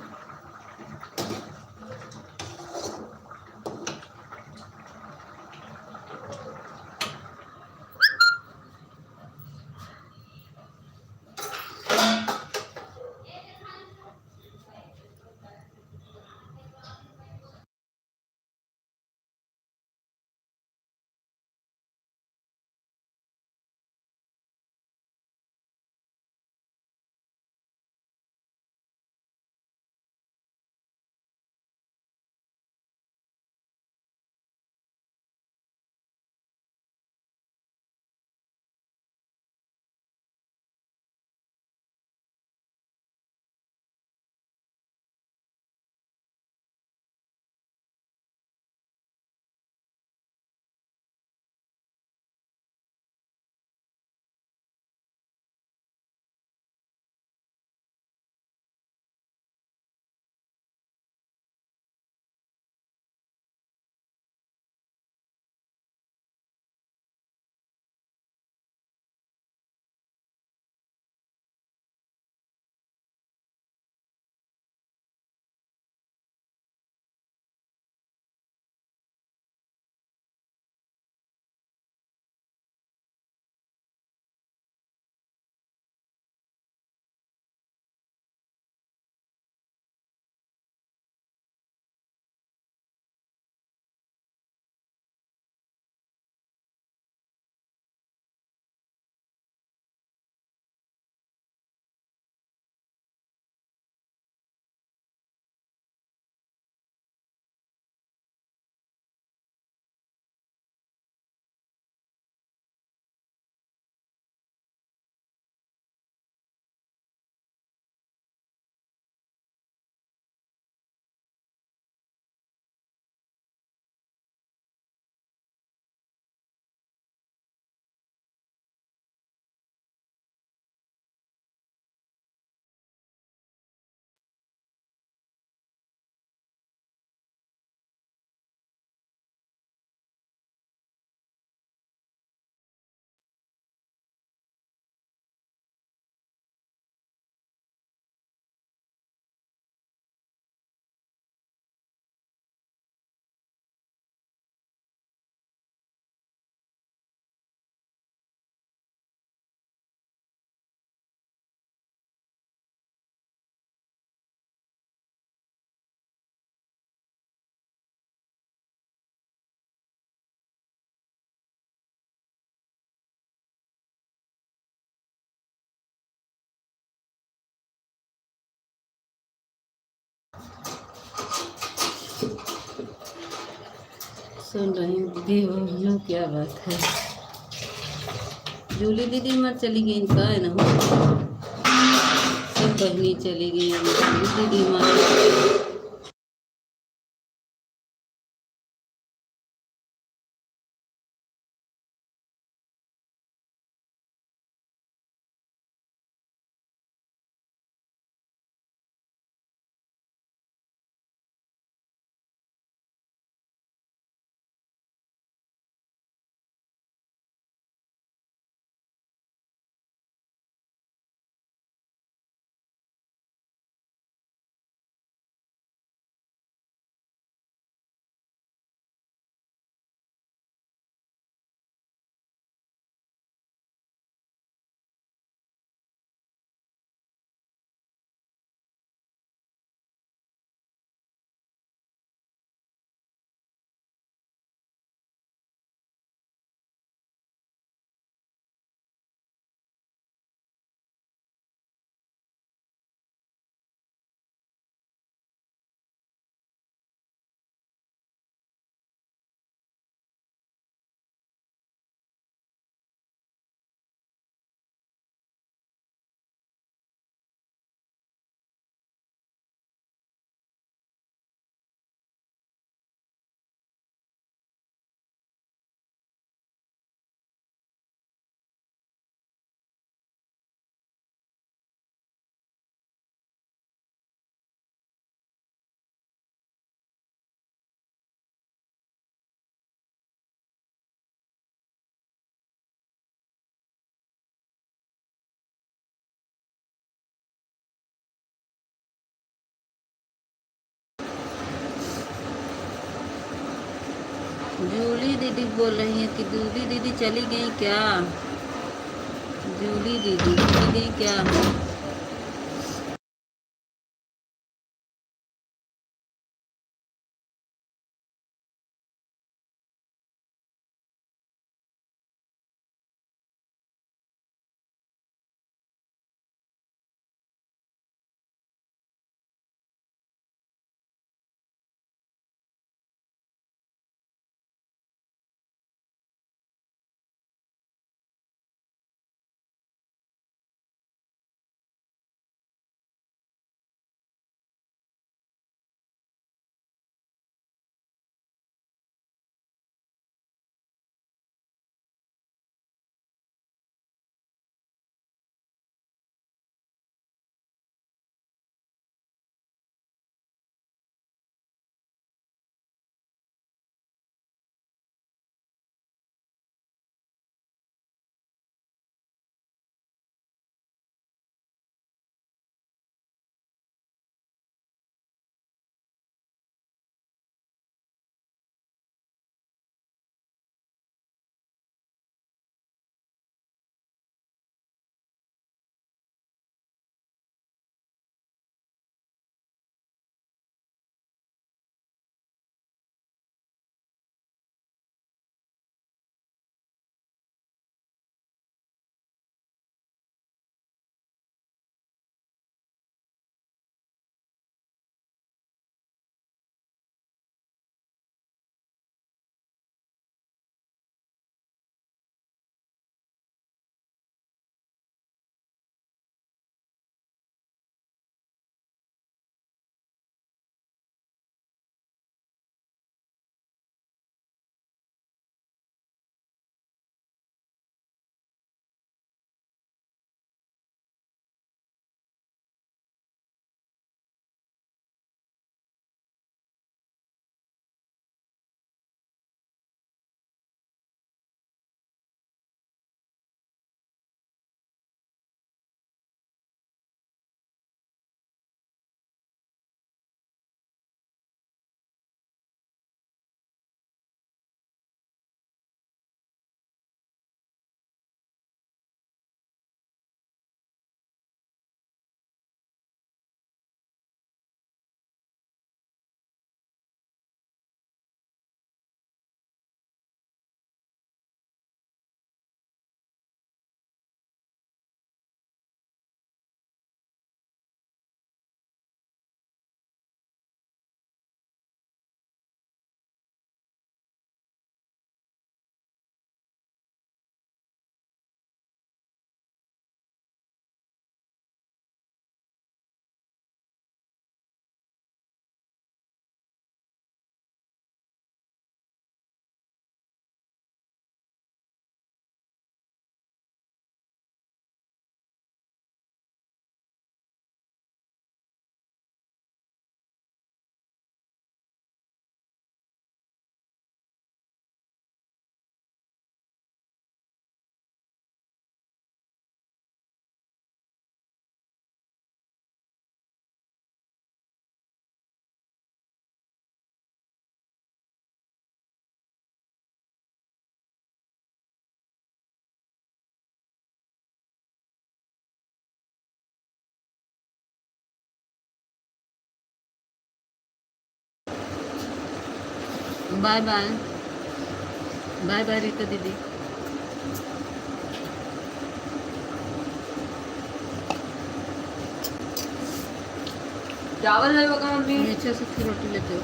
सुन रही हूँ दीदी, बोलो क्या बात है। जूली दीदी मत चली गई, इनका है ना, सब बहनी चली गई, जूली दीदी हमारी। दीदी बोल रही हैं कि जूली दीदी चली गई क्या? जूली दीदी चली गई क्या? Bye bye. Bye bye Rita दीदी। चावल है बका मम्मी। नीचे से रोटी लेते हो,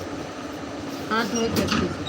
हाथ धो के अच्छे से।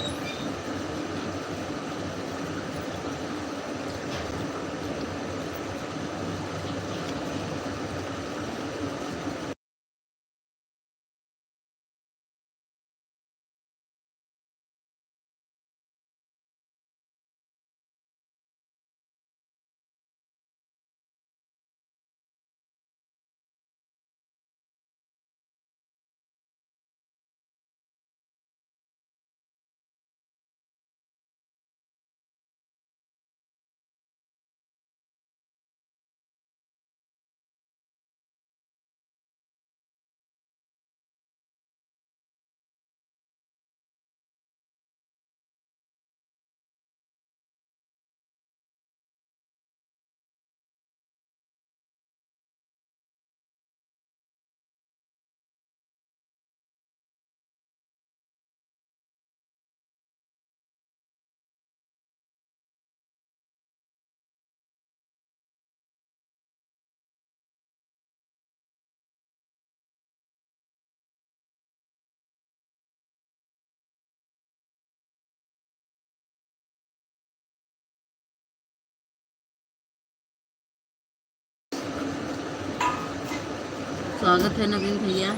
स्वागत है नवीन भैया,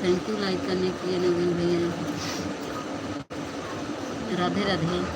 थैंक यू लाइक करने के लिए नवीन भैया। राधे राधे।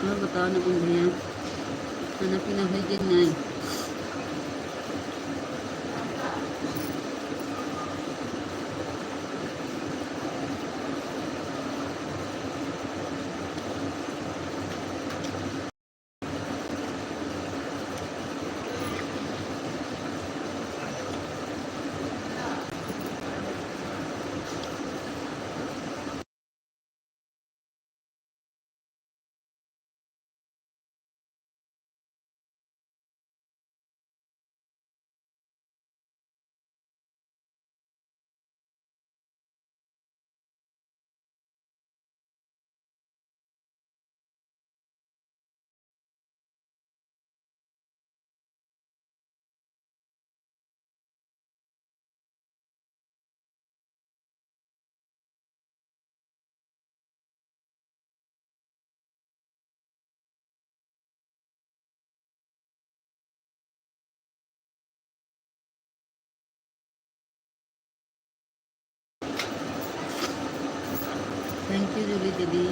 और बताओ नवीन भैया, खाना पीना है कि नहीं? थैंक यू जूली दीदी।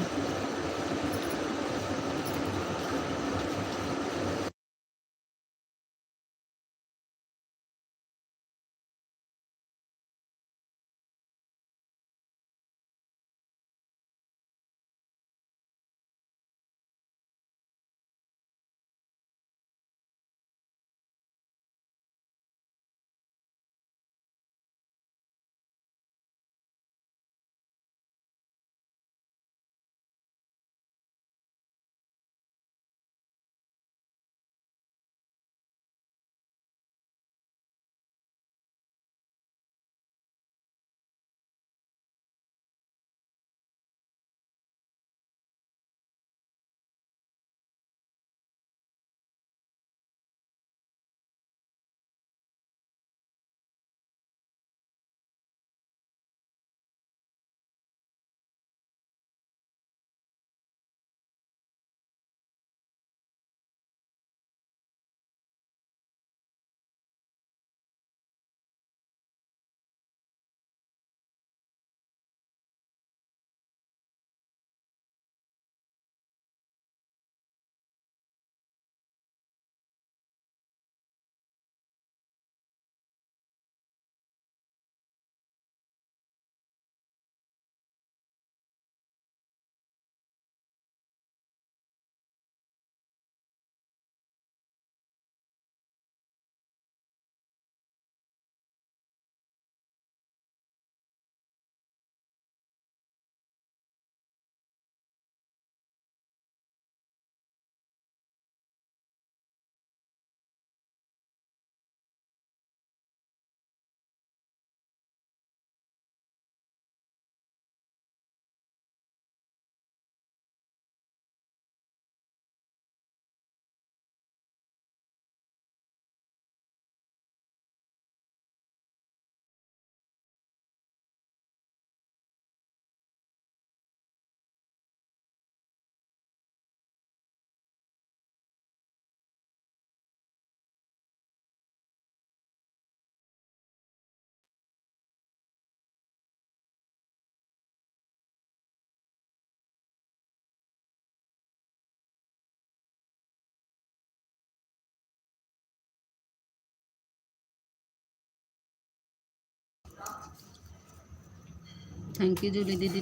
थैंक यू जूली दीदी।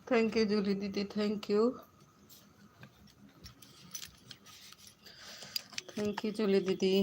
थैंक यू जूली दीदी, thank you. Thank you Jully दीदी।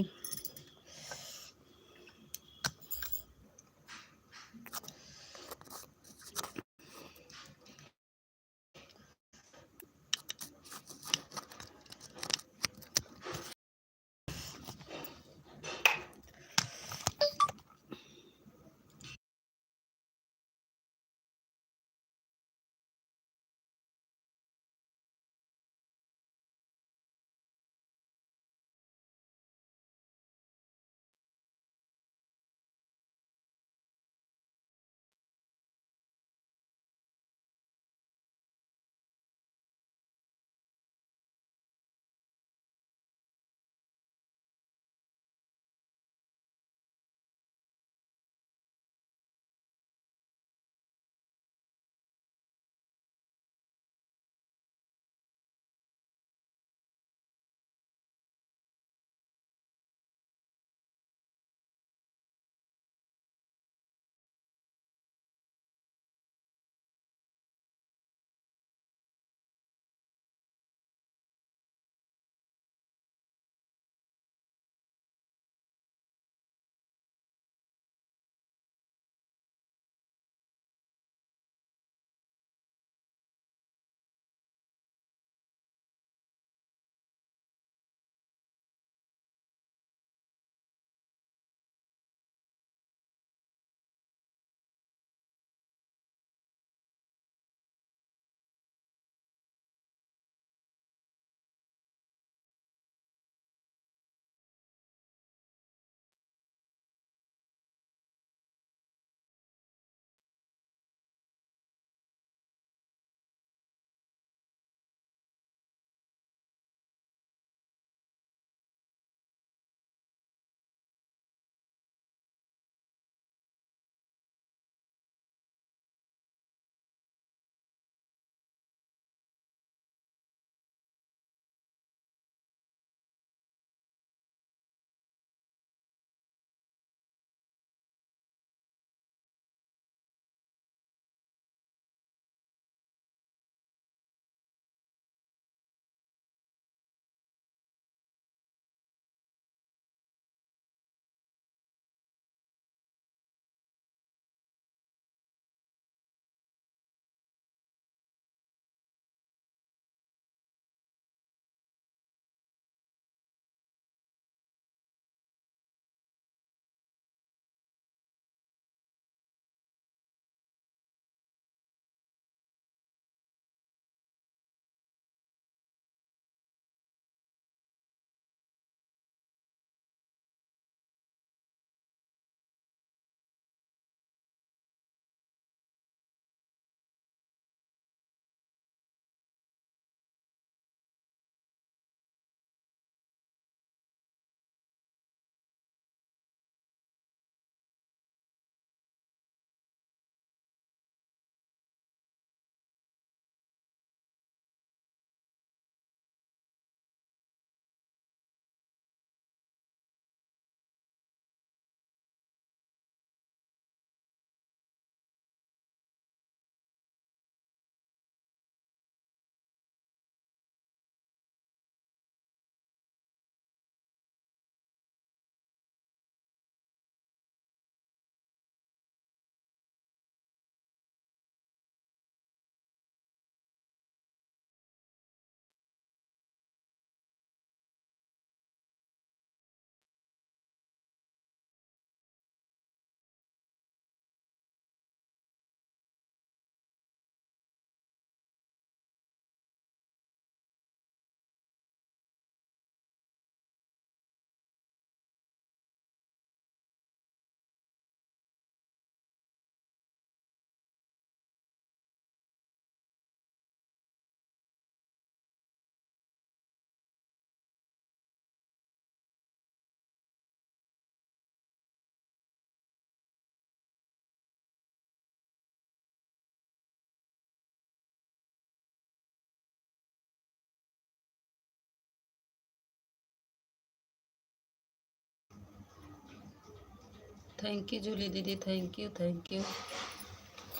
थैंक यू जूली दीदी, थैंक यू, थैंक यू।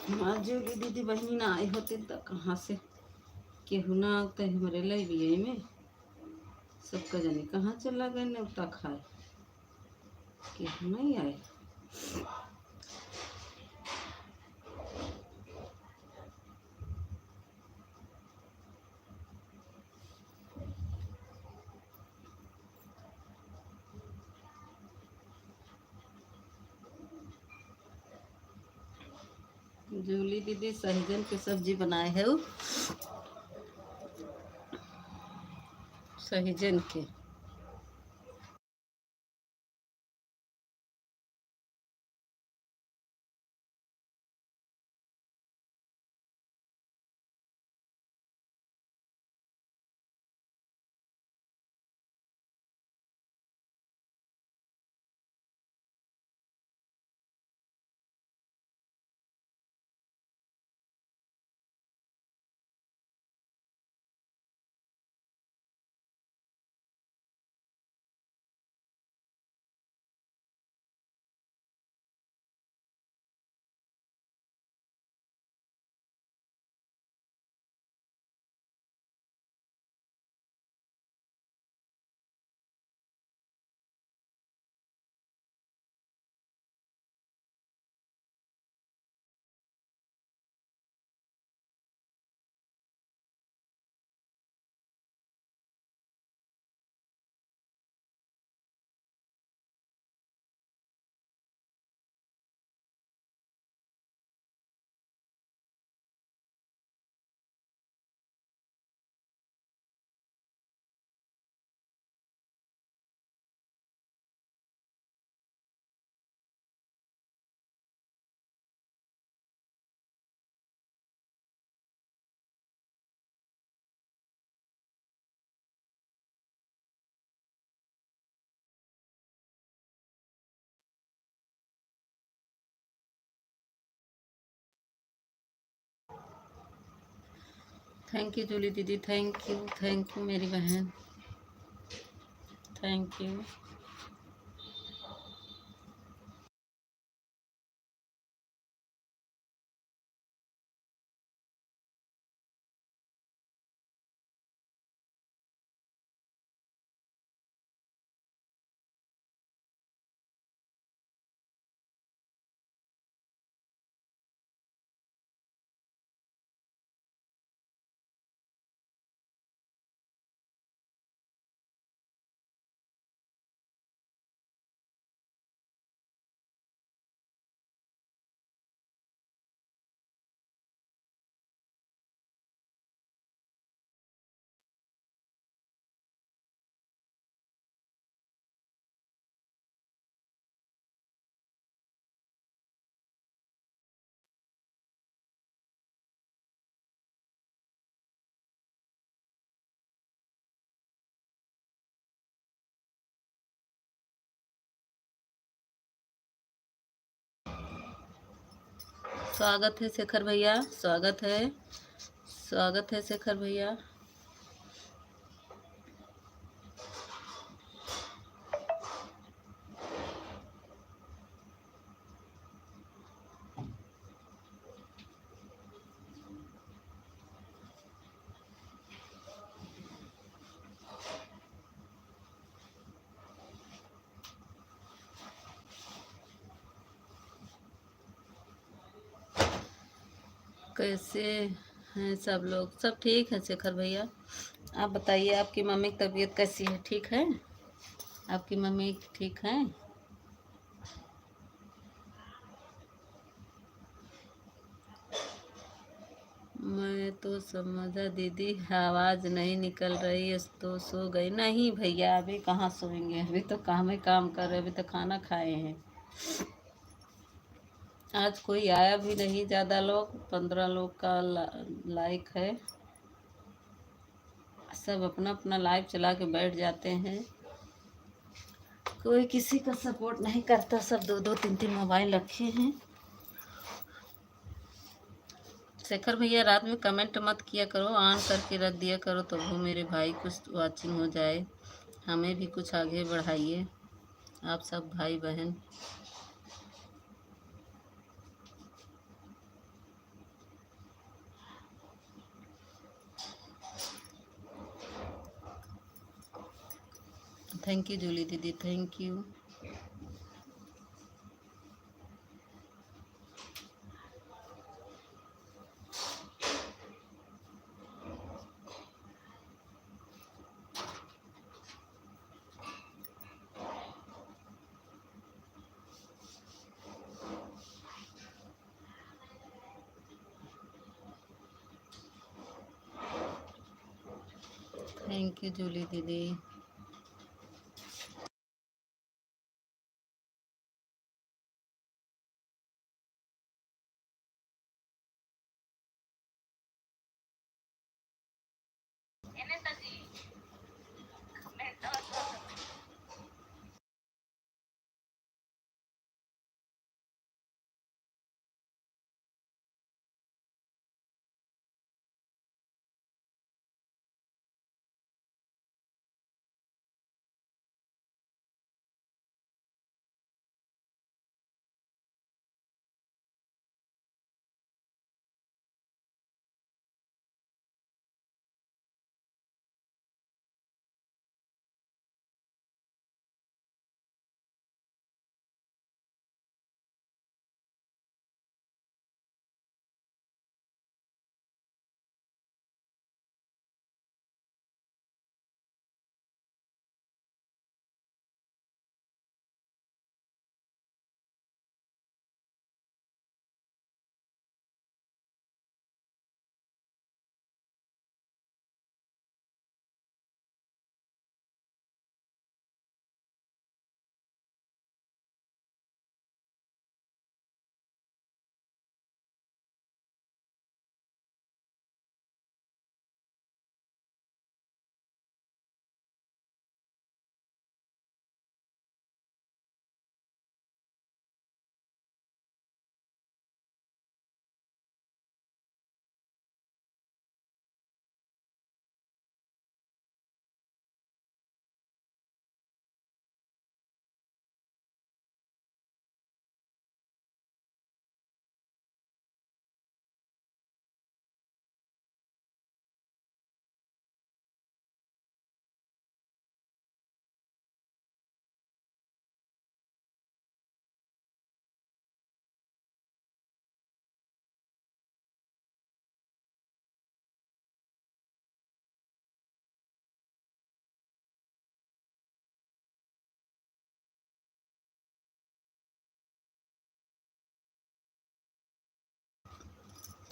हमार जोली दीदी बहनी ना आई होती तो कहाँ से केहू ना आवते हमारे लई भी में सबका जाने कहाँ चला गए न्योता खाए केहू नहीं आए। जूली दीदी सहजन की सब्जी बनाए है वो सहजन के। थैंक यू जूली दीदी, थैंक यू मेरी बहन, थैंक यू। स्वागत है शेखर भैया, स्वागत है शेखर भैया। कैसे हैं सब लोग? सब ठीक है शेखर भैया। आप बताइए आपकी मम्मी की तबीयत कैसी है? ठीक है? आपकी मम्मी ठीक है? मैं तो समझा दीदी आवाज़ नहीं निकल रही है तो सो गई। नहीं भैया अभी कहाँ सोएंगे, अभी तो काम ही काम कर रहे, अभी तो खाना खाए हैं। आज कोई आया भी नहीं, ज़्यादा लोग 15 लोग का लाइक है। सब अपना अपना लाइव चला के बैठ जाते हैं, कोई किसी का सपोर्ट नहीं करता। सब दो दो तीन तीन मोबाइल रखे हैं। शेखर भैया रात में कमेंट मत किया करो, ऑन करके रख दिया करो तो वो मेरे भाई कुछ वाचिंग हो जाए, हमें भी कुछ आगे बढ़ाइए आप सब भाई बहन। थैंक यू जूली दीदी, thank you. Thank you Jully दीदी।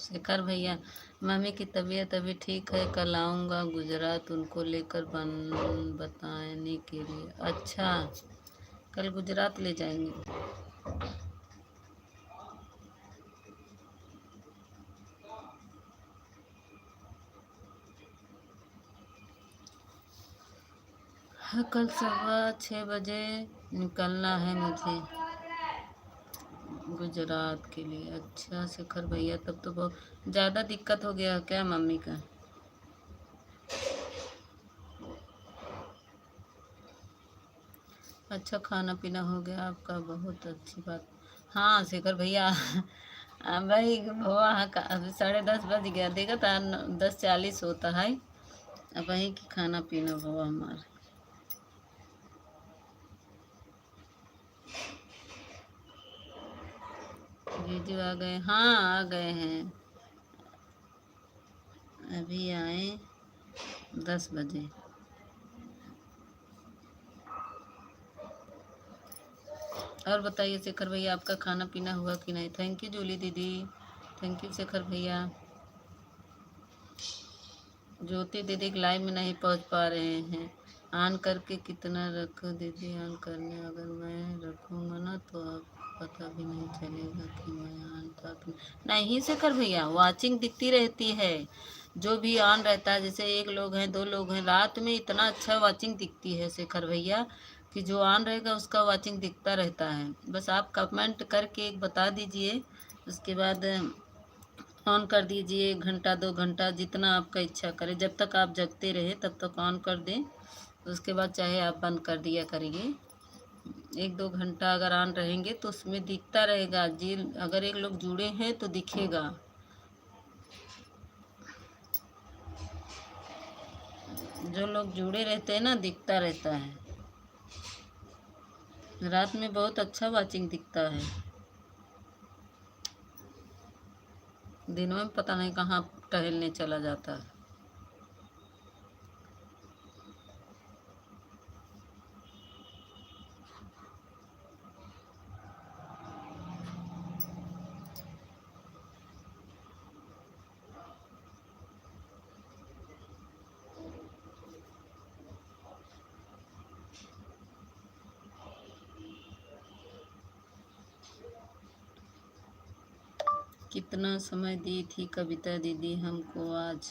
शेखर भैया, मम्मी की तबीयत अभी ठीक है, कल आऊँगा गुजरात उनको लेकर बताने के लिए। अच्छा, कल गुजरात ले जाएंगे। हाँ, कल 6:15 बजे निकलना है मुझे गुजरात के लिए। अच्छा शेखर भैया, तब तो बहुत ज़्यादा दिक्कत हो गया क्या मम्मी का? अच्छा, खाना पीना हो गया आपका, बहुत अच्छी बात। हाँ शेखर भैया भाई हुआ का 10:30 बज गया, देखा था 10:40 होता है। अब वही की खाना पीना हुआ हमारा। जीजू आ गए? हाँ आ गए हैं, अभी आए 10 बजे। और बताइए शेखर भैया, आपका खाना पीना हुआ कि नहीं? थैंक यू जूली दीदी, थैंक यू शेखर भैया। ज्योति दीदी लाइव में नहीं पहुंच पा रहे हैं, ऑन करके कितना रखो दीदी, ऑन करने अगर मैं रखूँगा ना तो आप पता भी नहीं चलेगा कि मैं ऑन था कि नहीं। शेखर भैया वाचिंग दिखती रहती है, जो भी ऑन रहता है, जैसे एक लोग हैं 2 लोग हैं, रात में इतना अच्छा वाचिंग दिखती है शेखर भैया कि जो ऑन रहेगा उसका वाचिंग दिखता रहता है। बस आप कमेंट करके एक बता दीजिए, उसके बाद ऑन कर दीजिए। 1 घंटा 2 घंटा जितना आपका इच्छा करे, जब तक आप जगते रहे तब तक ऑन कर दें, उसके बाद चाहे आप बंद कर दिया करिए। 1-2 घंटा अगर ऑन रहेंगे तो उसमें दिखता रहेगा जी, अगर एक लोग जुड़े हैं तो दिखेगा। जो लोग जुड़े रहते हैं ना दिखता रहता है। रात में बहुत अच्छा वाचिंग दिखता है, दिनों में पता नहीं कहाँ टहलने चला जाता है। कितना समय दी थी कविता दीदी हमको आज।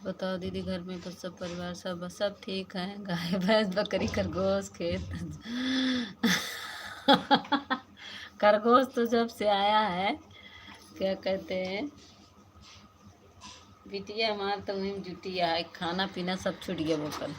बताओ दीदी, घर में बस सब परिवार सब ठीक है? गाय भैंस बकरी खरगोश खेत खरगोश तो जब से आया है, क्या कहते हैं, बिटिया हमार तो वहीं जुटिया है, खाना पीना सब छूट गया वो कल।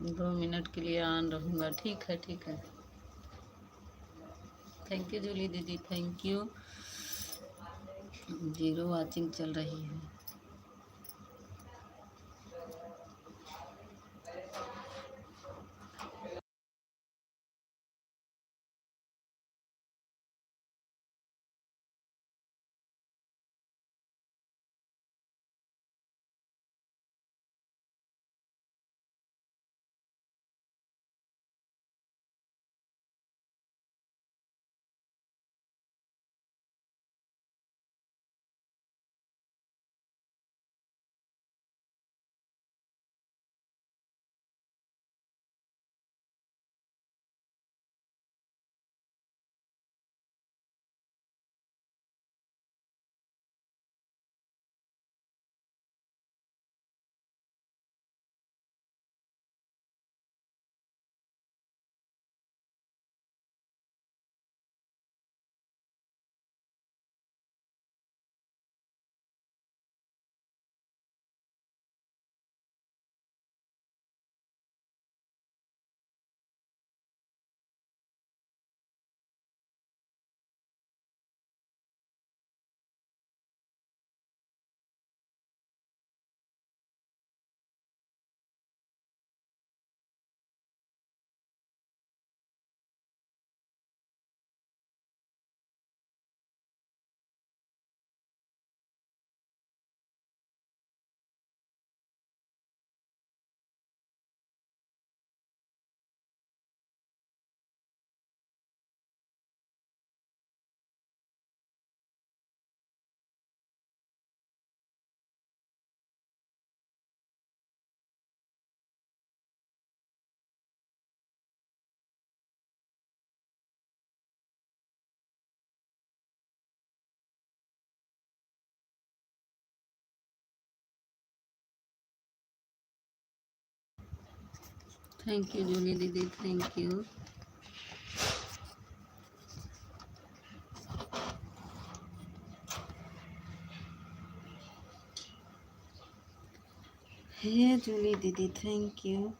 दो मिनट के लिए ऑन रहूँगा, ठीक है ठीक है। थैंक यू जूली दीदी, थैंक यू। 0 वाचिंग चल रही है। थैंक यू जूली दीदी, थैंक यू। हे जूली दीदी, thank you.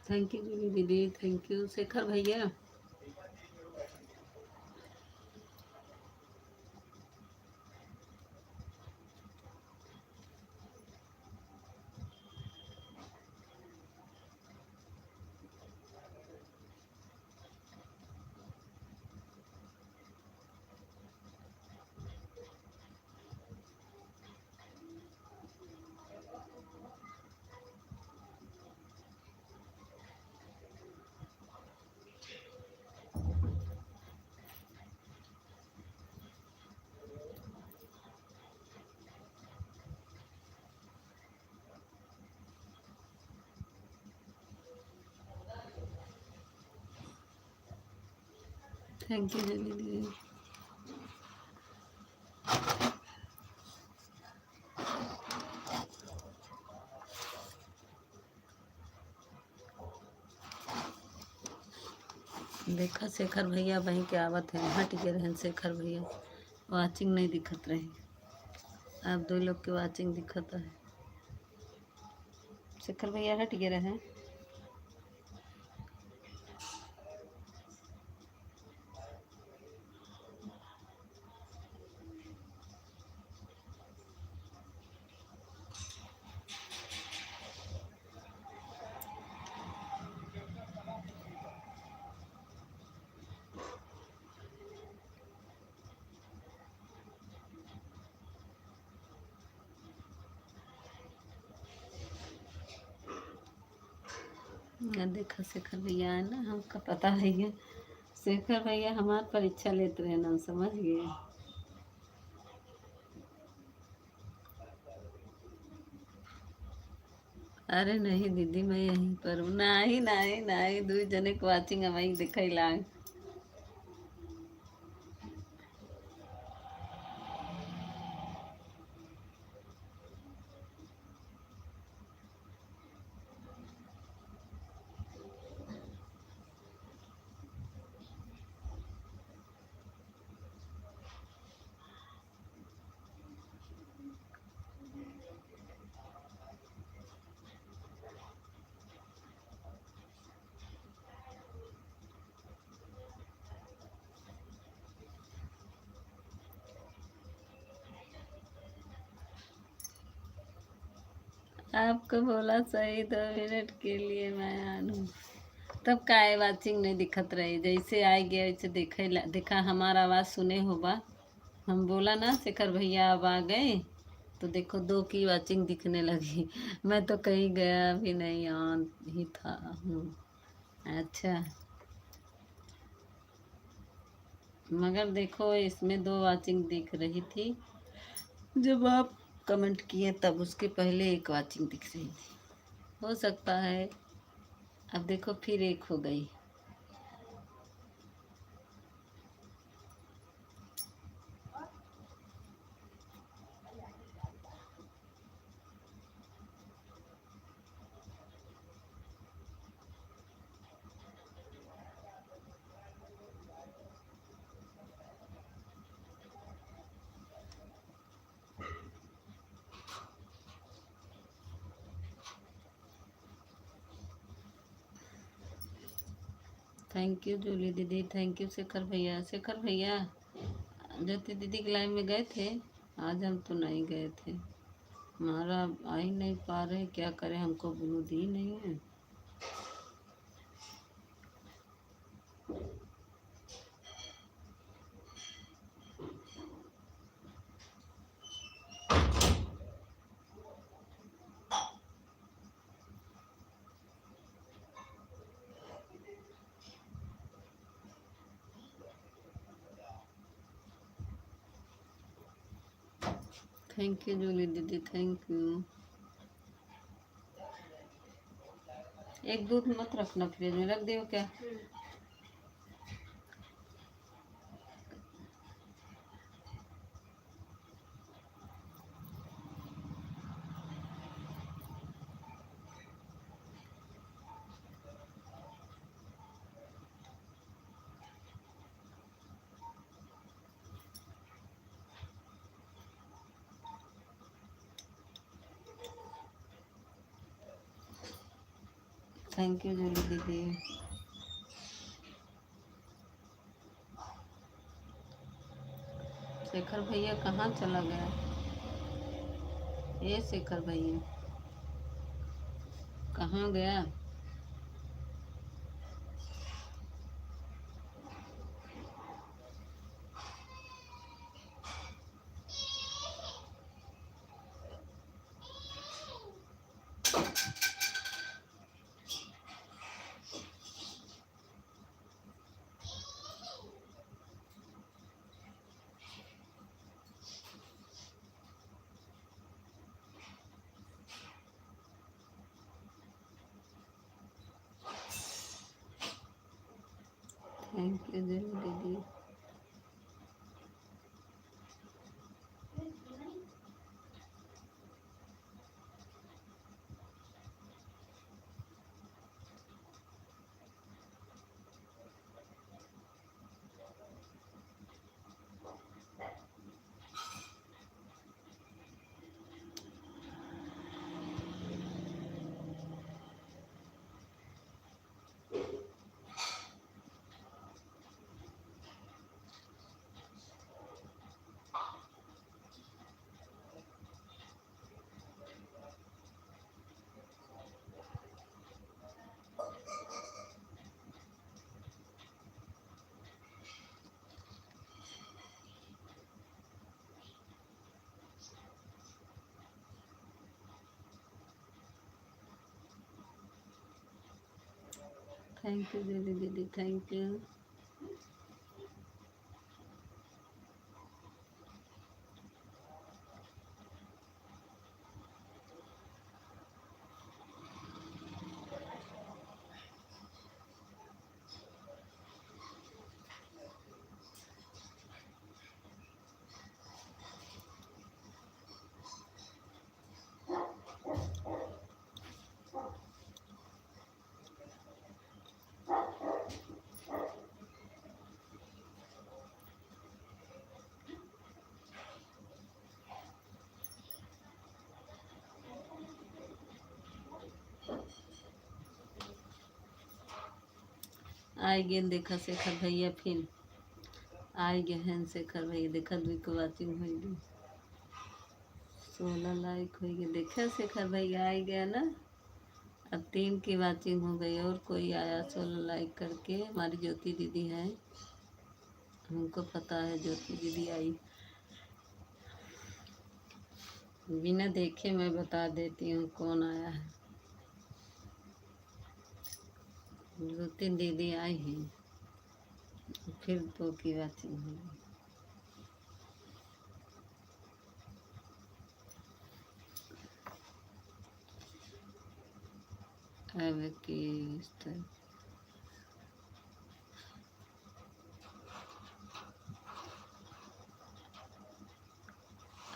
Thank you Jully दीदी, थैंक यू शेखर भैया। थैंक यू जूली दीदी। देखा शेखर भैया वहीं के आवत है, हट गए रहन शेखर भैया, वाचिंग नहीं दिखत रही। आप दो लोग के वाचिंग दिखत है। शेखर भैया हट गए रहे। देखा शेखर भैया है ना, हमको पता है ये शेखर भैया हमार परीक्षा लेते रहे ना, समझ गए। अरे नहीं दीदी, मैं यहीं पर हूँ। नहीं नहीं नहीं, दू जने को वाचिंग वही दिखाई लाग। आपको बोला सही 2 मिनट के लिए मैं आनू, तब काहे वाचिंग नहीं दिखत रही। जैसे आई गया वैसे देखा हमारा आवाज़ सुने होगा। हम बोला ना शेखर भैया अब आ गए, तो देखो 2 की वाचिंग दिखने लगी। मैं तो कहीं गया भी नहीं, ऑन ही था हूँ। अच्छा, मगर देखो इसमें 2 वाचिंग दिख रही थी। जब आप कमेंट किए तब उसके पहले 1 वाचिंग दिख रही थी। हो सकता है। अब देखो फिर 1 हो गई। थैंक यू जूली दीदी, थैंक यू शेखर भैया। शेखर भैया ज्योति दीदी के लाइन में गए थे। आज हम तो नहीं गए थे, हमारा आ ही नहीं पा रहे, क्या करें, हमको बुद्धि नहीं है। थैंक यू जूली दीदी, थैंक यू। एक दूध मत रखना फ्रिज में, रख दियो क्या। थैंक यू जूली दीदी। शेखर भैया कहाँ चला गया? ये शेखर भैया कहाँ गया? थैंक यू जूली दीदी। थैंक यू जूली दीदी, थैंक यू। आई गेन देखा शेखर भैया, फिर आई गए हैं शेखर भैया, देखा दुई को वाचिंग होगी, 16 लाइक होगी, देखा शेखर भैया आई गया ना। अब 3 की वाचिंग हो गई और कोई आया 16 लाइक करके, हमारी ज्योति दीदी है, हमको पता है ज्योति दीदी आई। बिना देखे मैं बता देती हूँ कौन आया है। 2-3 दीदी आई हैं, फिर 2 की वाचिंग होगी। अब की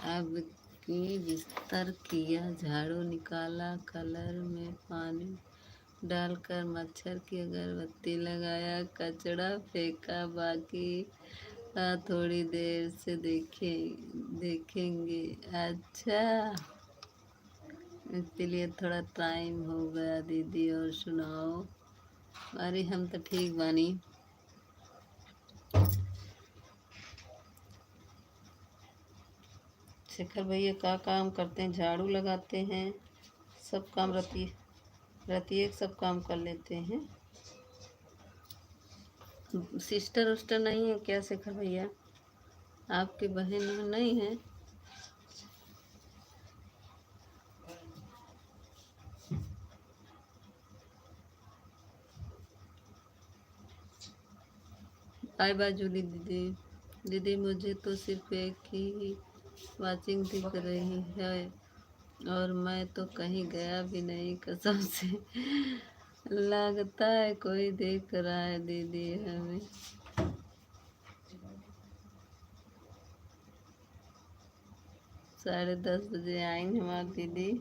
अब की बिस्तर किया, झाड़ू निकाला, कलर में पानी डालकर मच्छर की अगरबत्ती लगाया, कचरा फेंका, बाकी थोड़ी देर से देखेंगे। अच्छा, इसके लिए थोड़ा टाइम हो गया दीदी। और सुनाओ? अरे हम तो ठीक बानी। शेखर भैया का काम करते हैं? झाड़ू लगाते हैं, सब काम रतिए सब काम कर लेते हैं। सिस्टर उस्टर नहीं है क्या शेखर भैया? आपकी बहन नहीं है? बाय बाय जूली दीदी। दीदी मुझे तो सिर्फ एक ही वाचिंग दिख रही है और मैं तो कहीं गया भी नहीं, कसम से। लगता है कोई देख रहा है दीदी हमें। साढ़े 10 बजे आएंगे हमारी दीदी।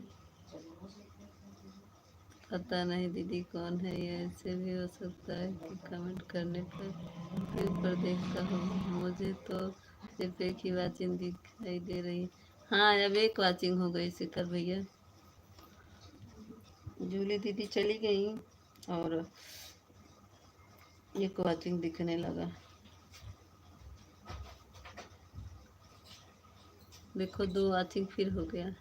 पता नहीं दीदी कौन है ये, ऐसे भी हो सकता है कि कमेंट करने पर देखता हूँ। मुझे तो सिर्फ एक ही वाचिंग दिखाई दे रही है। हाँ, अब एक वाचिंग हो गई शेखर भैया। जूली दीदी चली गई। और ये वॉचिंग दिखने लगा। देखो 2 वॉचिंग फिर हो गया।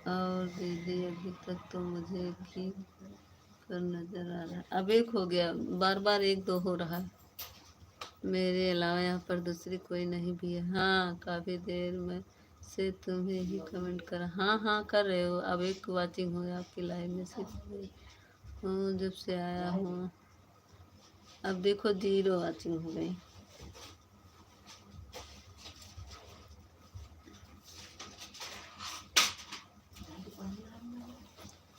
और दीदी अभी तक तो मुझे की कर नजर आ रहा है। अब एक हो गया, बार बार 1-2 हो रहा है। मेरे अलावा यहाँ पर दूसरी कोई नहीं भी है। हाँ काफ़ी देर में से तुम्हें ही कमेंट करा। हाँ हाँ कर रहे हो। अब एक वॉचिंग हुई आपकी लाइव में, सिर्फ हूँ जब से आया हूँ। अब देखो 0 वॉचिंग हो गई।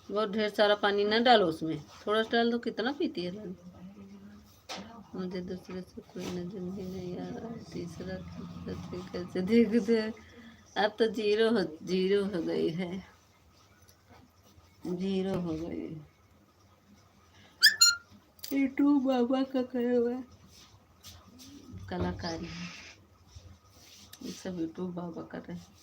बहुत ढेर सारा पानी ना डालो उसमें, थोड़ा सा डाल दो। कितना पीती है रानी? मुझे दूसरे से कोई नजर नहीं आ रहा है। तीसरा कैसे देखते हैं? अब तो 0 हो गई है। 0 हो गई। यूट्यूब बाबा का करे हुआ कलाकारी है, ये सब यूट्यूब बाबा कर रहे हैं।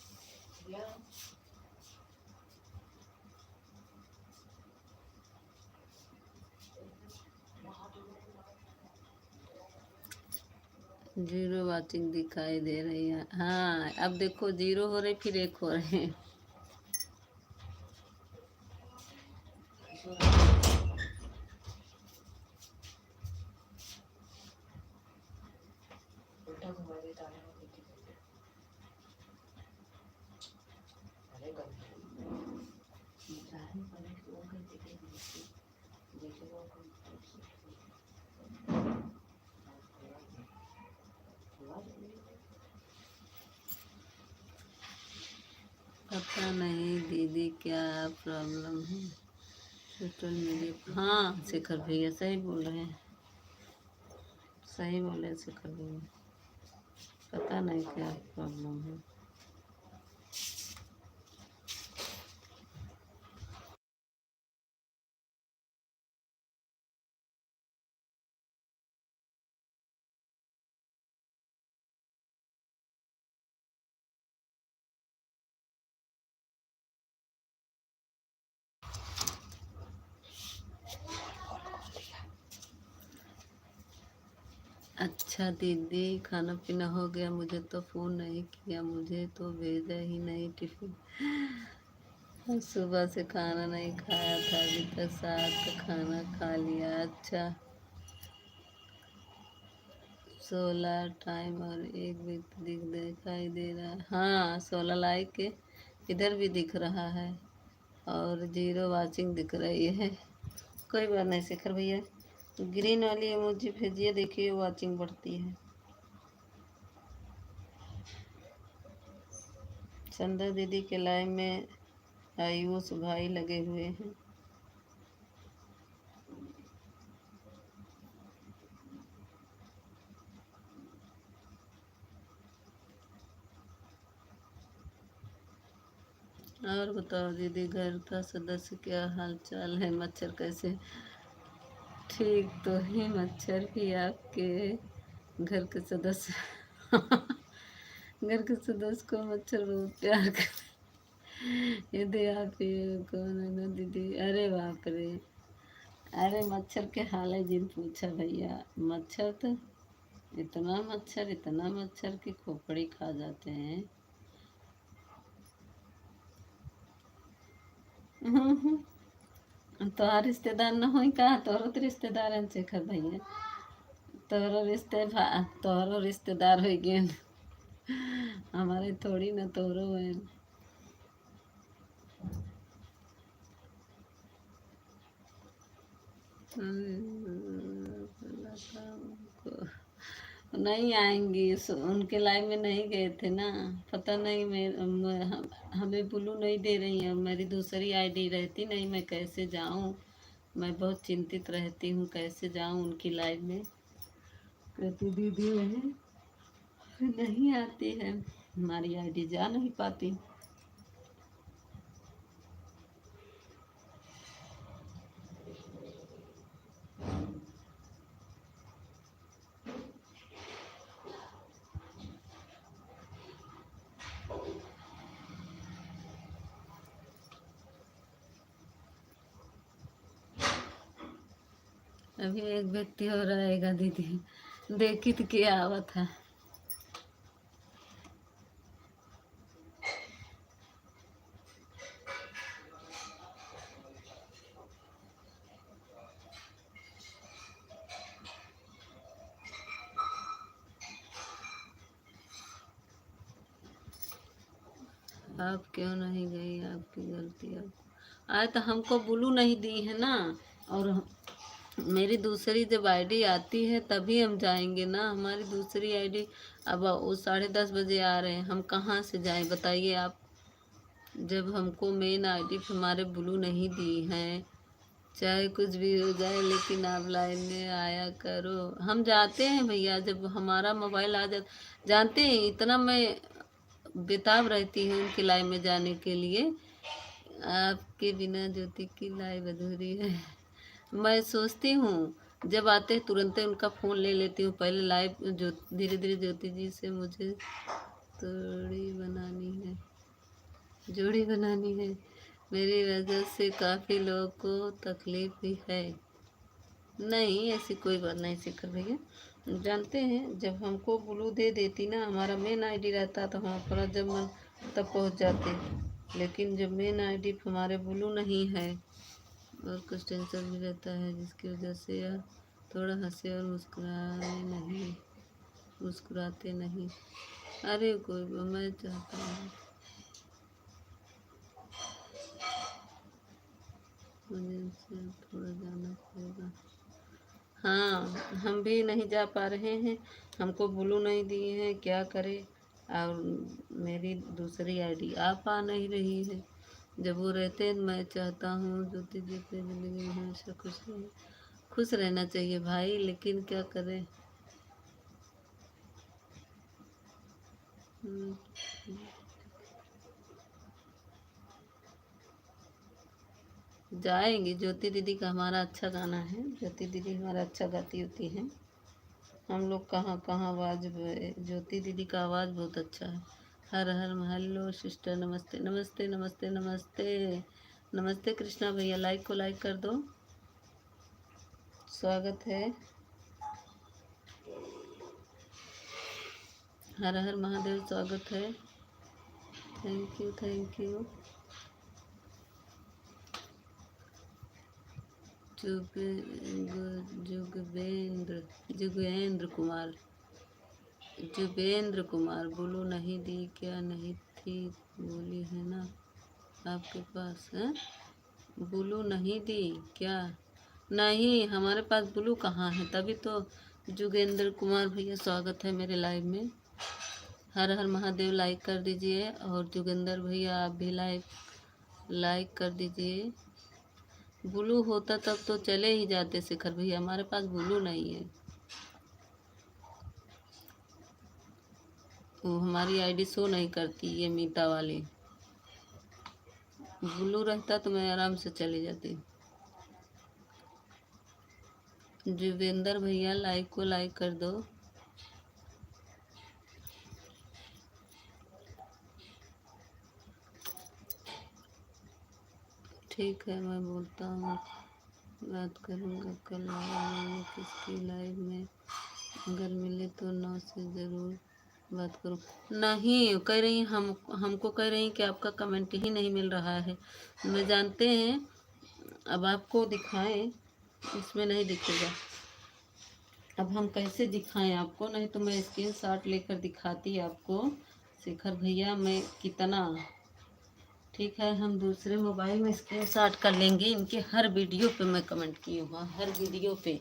जीरो वॉचिंग दिखाई दे रही है। हाँ अब देखो 0 हो रही, फिर 1 हो रहे हैं। पता नहीं दीदी क्या प्रॉब्लम है सोशल मीडिया। हाँ शेखर भैया सही बोल रहे हैं, सही बोले शेखर भैया। पता नहीं क्या प्रॉब्लम है। अच्छा दीदी खाना पीना हो गया? मुझे तो फ़ोन नहीं किया, मुझे तो भेजा ही नहीं टिफिन। और सुबह से खाना नहीं खाया था, अभी तक साथ का खाना खा लिया। अच्छा 16 टाइम और 1 व्यक्ति दिखाई दे रहा है। हाँ 16 लाइक के इधर भी दिख रहा है और 0 वॉचिंग दिख रही है। कोई बात नहीं शेखर भैया, ग्रीन वाली इमोजी भेजिए, देखिए वॉचिंग बढ़ती है। संध्या दीदी के लाइव में आयुष भाई लगे हुए हैं। और बताओ दीदी, घर का सदस्य क्या हाल चाल है? मच्छर कैसे? ठीक तो है मच्छर भी आपके घर के सदस्य। घर के सदस्य को मच्छर बहुत प्यार कर। यदि आप ये कौन है ना दीदी? अरे बाप रे, अरे मच्छर के हाल है जिन पूछा भैया। मच्छर तो इतना मच्छर की खोपड़ी खा जाते हैं। तोहार रिश्तेदार न होई का? तोहरो तो रिश्तेदार हैं शेखर भैया। तोहरो रिश्तेदार हो गए। हमारे थोड़ी ना तोहरो है। नहीं आएंगी, उनके लाइव में नहीं गए थे ना। पता नहीं हमें ब्लू नहीं दे रही है। मेरी दूसरी आईडी रहती नहीं, मैं कैसे जाऊं? मैं बहुत चिंतित रहती हूँ, कैसे जाऊं उनकी लाइव में। कहती दीदी नहीं आती है, हमारी आईडी जा नहीं पाती। अभी एक व्यक्ति और आएगा दीदी, देखी तो क्या आवत है। आप क्यों नहीं गई, आपकी गलती। आप आए तो हमको ब्लू नहीं दी है ना, और मेरी दूसरी जब आईडी आती है तभी हम जाएंगे ना। हमारी दूसरी आईडी अब वो 10:30 बजे आ रहे हैं, हम कहाँ से जाएं बताइए आप। जब हमको मेन आईडी हमारे ब्लू नहीं दी है, चाहे कुछ भी हो जाए, लेकिन आप लाइन में आया करो। हम जाते हैं भैया, जब हमारा मोबाइल आ जाता, जानते हैं इतना मैं बेताब रहती हूँ उनकी लाइन में जाने के लिए। आपके बिना ज्योति की लाइव अधूरी है। मैं सोचती हूँ जब आते हैं तुरंत ही उनका फ़ोन ले लेती हूँ। पहले लाइव जो धीरे धीरे ज्योति जी से मुझे जोड़ी बनानी है, जोड़ी बनानी है। मेरी वजह से काफ़ी लोगों को तकलीफ भी है। नहीं ऐसी कोई बात नहीं शिखर भैया, जानते हैं जब हमको ब्लू दे देती ना, हमारा मेन आईडी रहता तो हम अपना जब मन तब पहुंच जाते। लेकिन जब मेन आईडी हमारे ब्लू नहीं है और कुछ टेंशन भी रहता है, जिसकी वजह से यह थोड़ा हंसे और मुस्कुराते नहीं। अरे कोई मैं चाहता हूँ मुझे इनसे थोड़ा जाना पड़ेगा। हाँ हम भी नहीं जा पा रहे हैं, हमको ब्लू नहीं दिए हैं, क्या करें। और मेरी दूसरी आईडी आ पा नहीं रही है। जब वो रहते हैं मैं चाहता हूँ ज्योति जी पे ज़िंदगी में हमेशा खुश रहे। खुश रहना चाहिए भाई, लेकिन क्या करें। हम्म, जाएंगे। ज्योति दीदी का हमारा अच्छा गाना है, ज्योति दीदी हमारा अच्छा गाती होती हैं। हम लोग कहाँ कहाँ आवाज़, ज्योति दीदी का आवाज़ बहुत अच्छा है। हर हर हेलो सिस्टर, नमस्ते नमस्ते नमस्ते नमस्ते नमस्ते। कृष्णा भैया लाइक को लाइक कर दो, स्वागत है। हर हर महादेव, स्वागत है। Thank you thank you. Jugvendra Jugendra Kumar, Jugendra Kumar, बोलो नहीं दी क्या, नहीं थी बोली है ना आपके पास है। ब्लू नहीं दी क्या, नहीं हमारे पास ब्लू कहाँ है, तभी तो। जुगेंद्र कुमार भैया स्वागत है मेरे लाइव में। हर हर महादेव लाइक कर दीजिए, और जुगेंद्र भैया आप भी लाइक कर दीजिए। ब्लू होता तब तो चले ही जाते शिखर भैया, हमारे पास ब्लू नहीं है। वो हमारी आईडी शो नहीं करती ये मीता वाली। ब्लू रहता तो मैं आराम से चली जाती। जुगेंद्र भैया लाइक को लाइक कर दो। ठीक है मैं बोलता हूँ, बात करूँगा कल लाइव में। किसकी लाइव में अगर मिले तो 9 से ज़रूर बात करूँ। नहीं कह रही, हमको कह रही कि आपका कमेंट ही नहीं मिल रहा है। मैं जानते हैं, अब आपको दिखाएं, इसमें नहीं दिखेगा। अब हम कैसे दिखाएं आपको, नहीं तो मैं स्क्रीनशॉट लेकर दिखाती आपको शिखर भैया मैं कितना। ठीक है हम दूसरे मोबाइल में स्क्रीनशॉट कर लेंगे। इनके हर वीडियो पे मैं कमेंट की हूँ, हर वीडियो पे।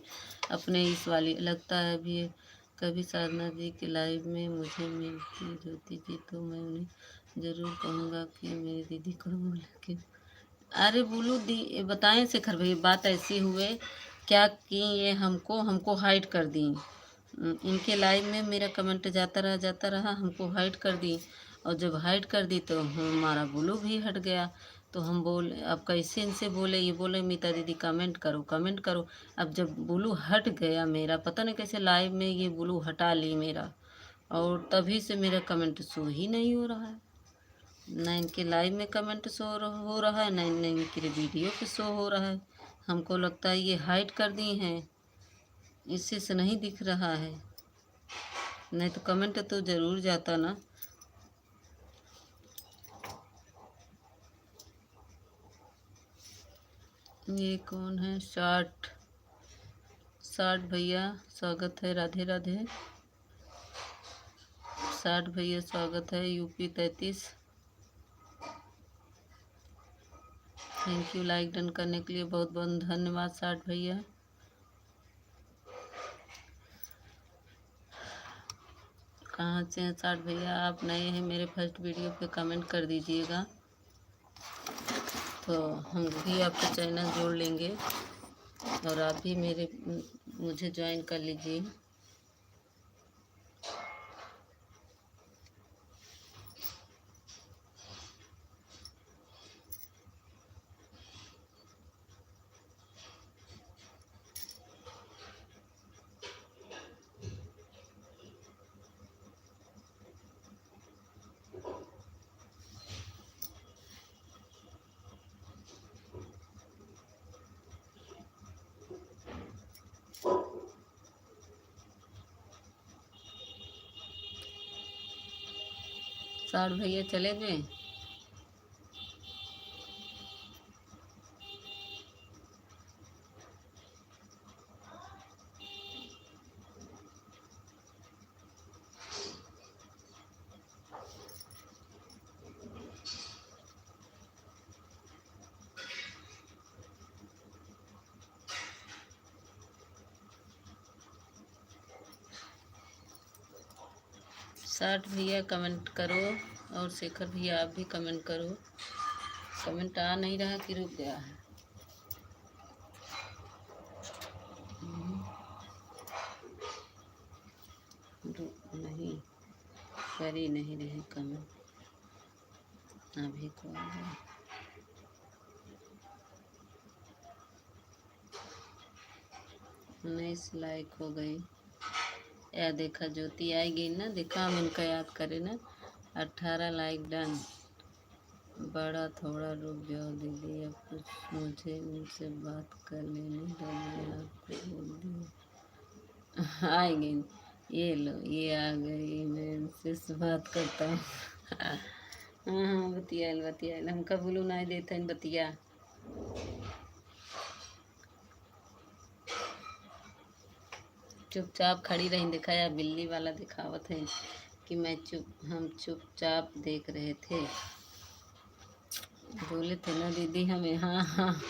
अपने इस वाली लगता है अभी कभी साधना जी के लाइव में मुझे मिलती ज्योति जी तो मैं उन्हें ज़रूर कहूँगा कि मेरी दीदी को बोल के। अरे बोलू दी बताएं शिखर भाई, बात ऐसी हुए क्या कि ये हमको हमको हाइड कर दी। इनके लाइव में मेरा कमेंट जाता रहा, हमको हाइड कर दी। और जब हाइड कर दी तो हमारा ब्लू भी हट गया। तो हम बोले अब कैसे इनसे बोले, ये बोले मीता दीदी कमेंट करो कमेंट करो। अब जब ब्लू हट गया मेरा, पता नहीं कैसे लाइव में ये ब्लू हटा ली मेरा, और तभी से मेरा कमेंट शो ही नहीं हो रहा है। ना इनके लाइव में कमेंट शो हो रहा है, ना इनके वीडियो पे शो हो रहा है। हमको लगता है ये हाइड कर दी हैं, इससे से नहीं दिख रहा है, नहीं तो कमेंट तो ज़रूर जाता ना। ये कौन है? 60 भैया स्वागत है, राधे राधे। 60 भैया स्वागत है, UP 33। Thank you like done करने के लिए, बहुत बहुत धन्यवाद 60 भैया। कहाँ से हैं 60 भैया? आप नए हैं मेरे फर्स्ट वीडियो पे, कमेंट कर दीजिएगा तो हम भी आपका चैनल जोड़ लेंगे और आप भी मुझे ज्वाइन कर लीजिए। साठ भैया चले गए। साठ भैया कमेंट करो और शेखर भैया आप भी कमेंट करो। कमेंट आ नहीं रहा कि रुक गया है? नहीं कर ही नहीं रहे कमेंट, अभी को आ गया। उन्नीस लाइक हो गई या देखा ज्योति आएगी ना, देखा हम इनका याद करें ना। 18 लाइक डन। बड़ा थोड़ा रुक जाओ दीदी, अब कुछ मुझे उनसे बात कर लेने दो, मैं आपको बोल दी आएगी। ये लो ये आ गई, मैं इनसे बात करता हूँ हाँ हाँ बतियाल हमका बोलू नहीं देता इन बतिया। चुपचाप खड़ी रही, देखा या बिल्ली वाला दिखावत है कि हम चुपचाप देख रहे थे। बोले थे ना दीदी हमें, हाँ हाँ।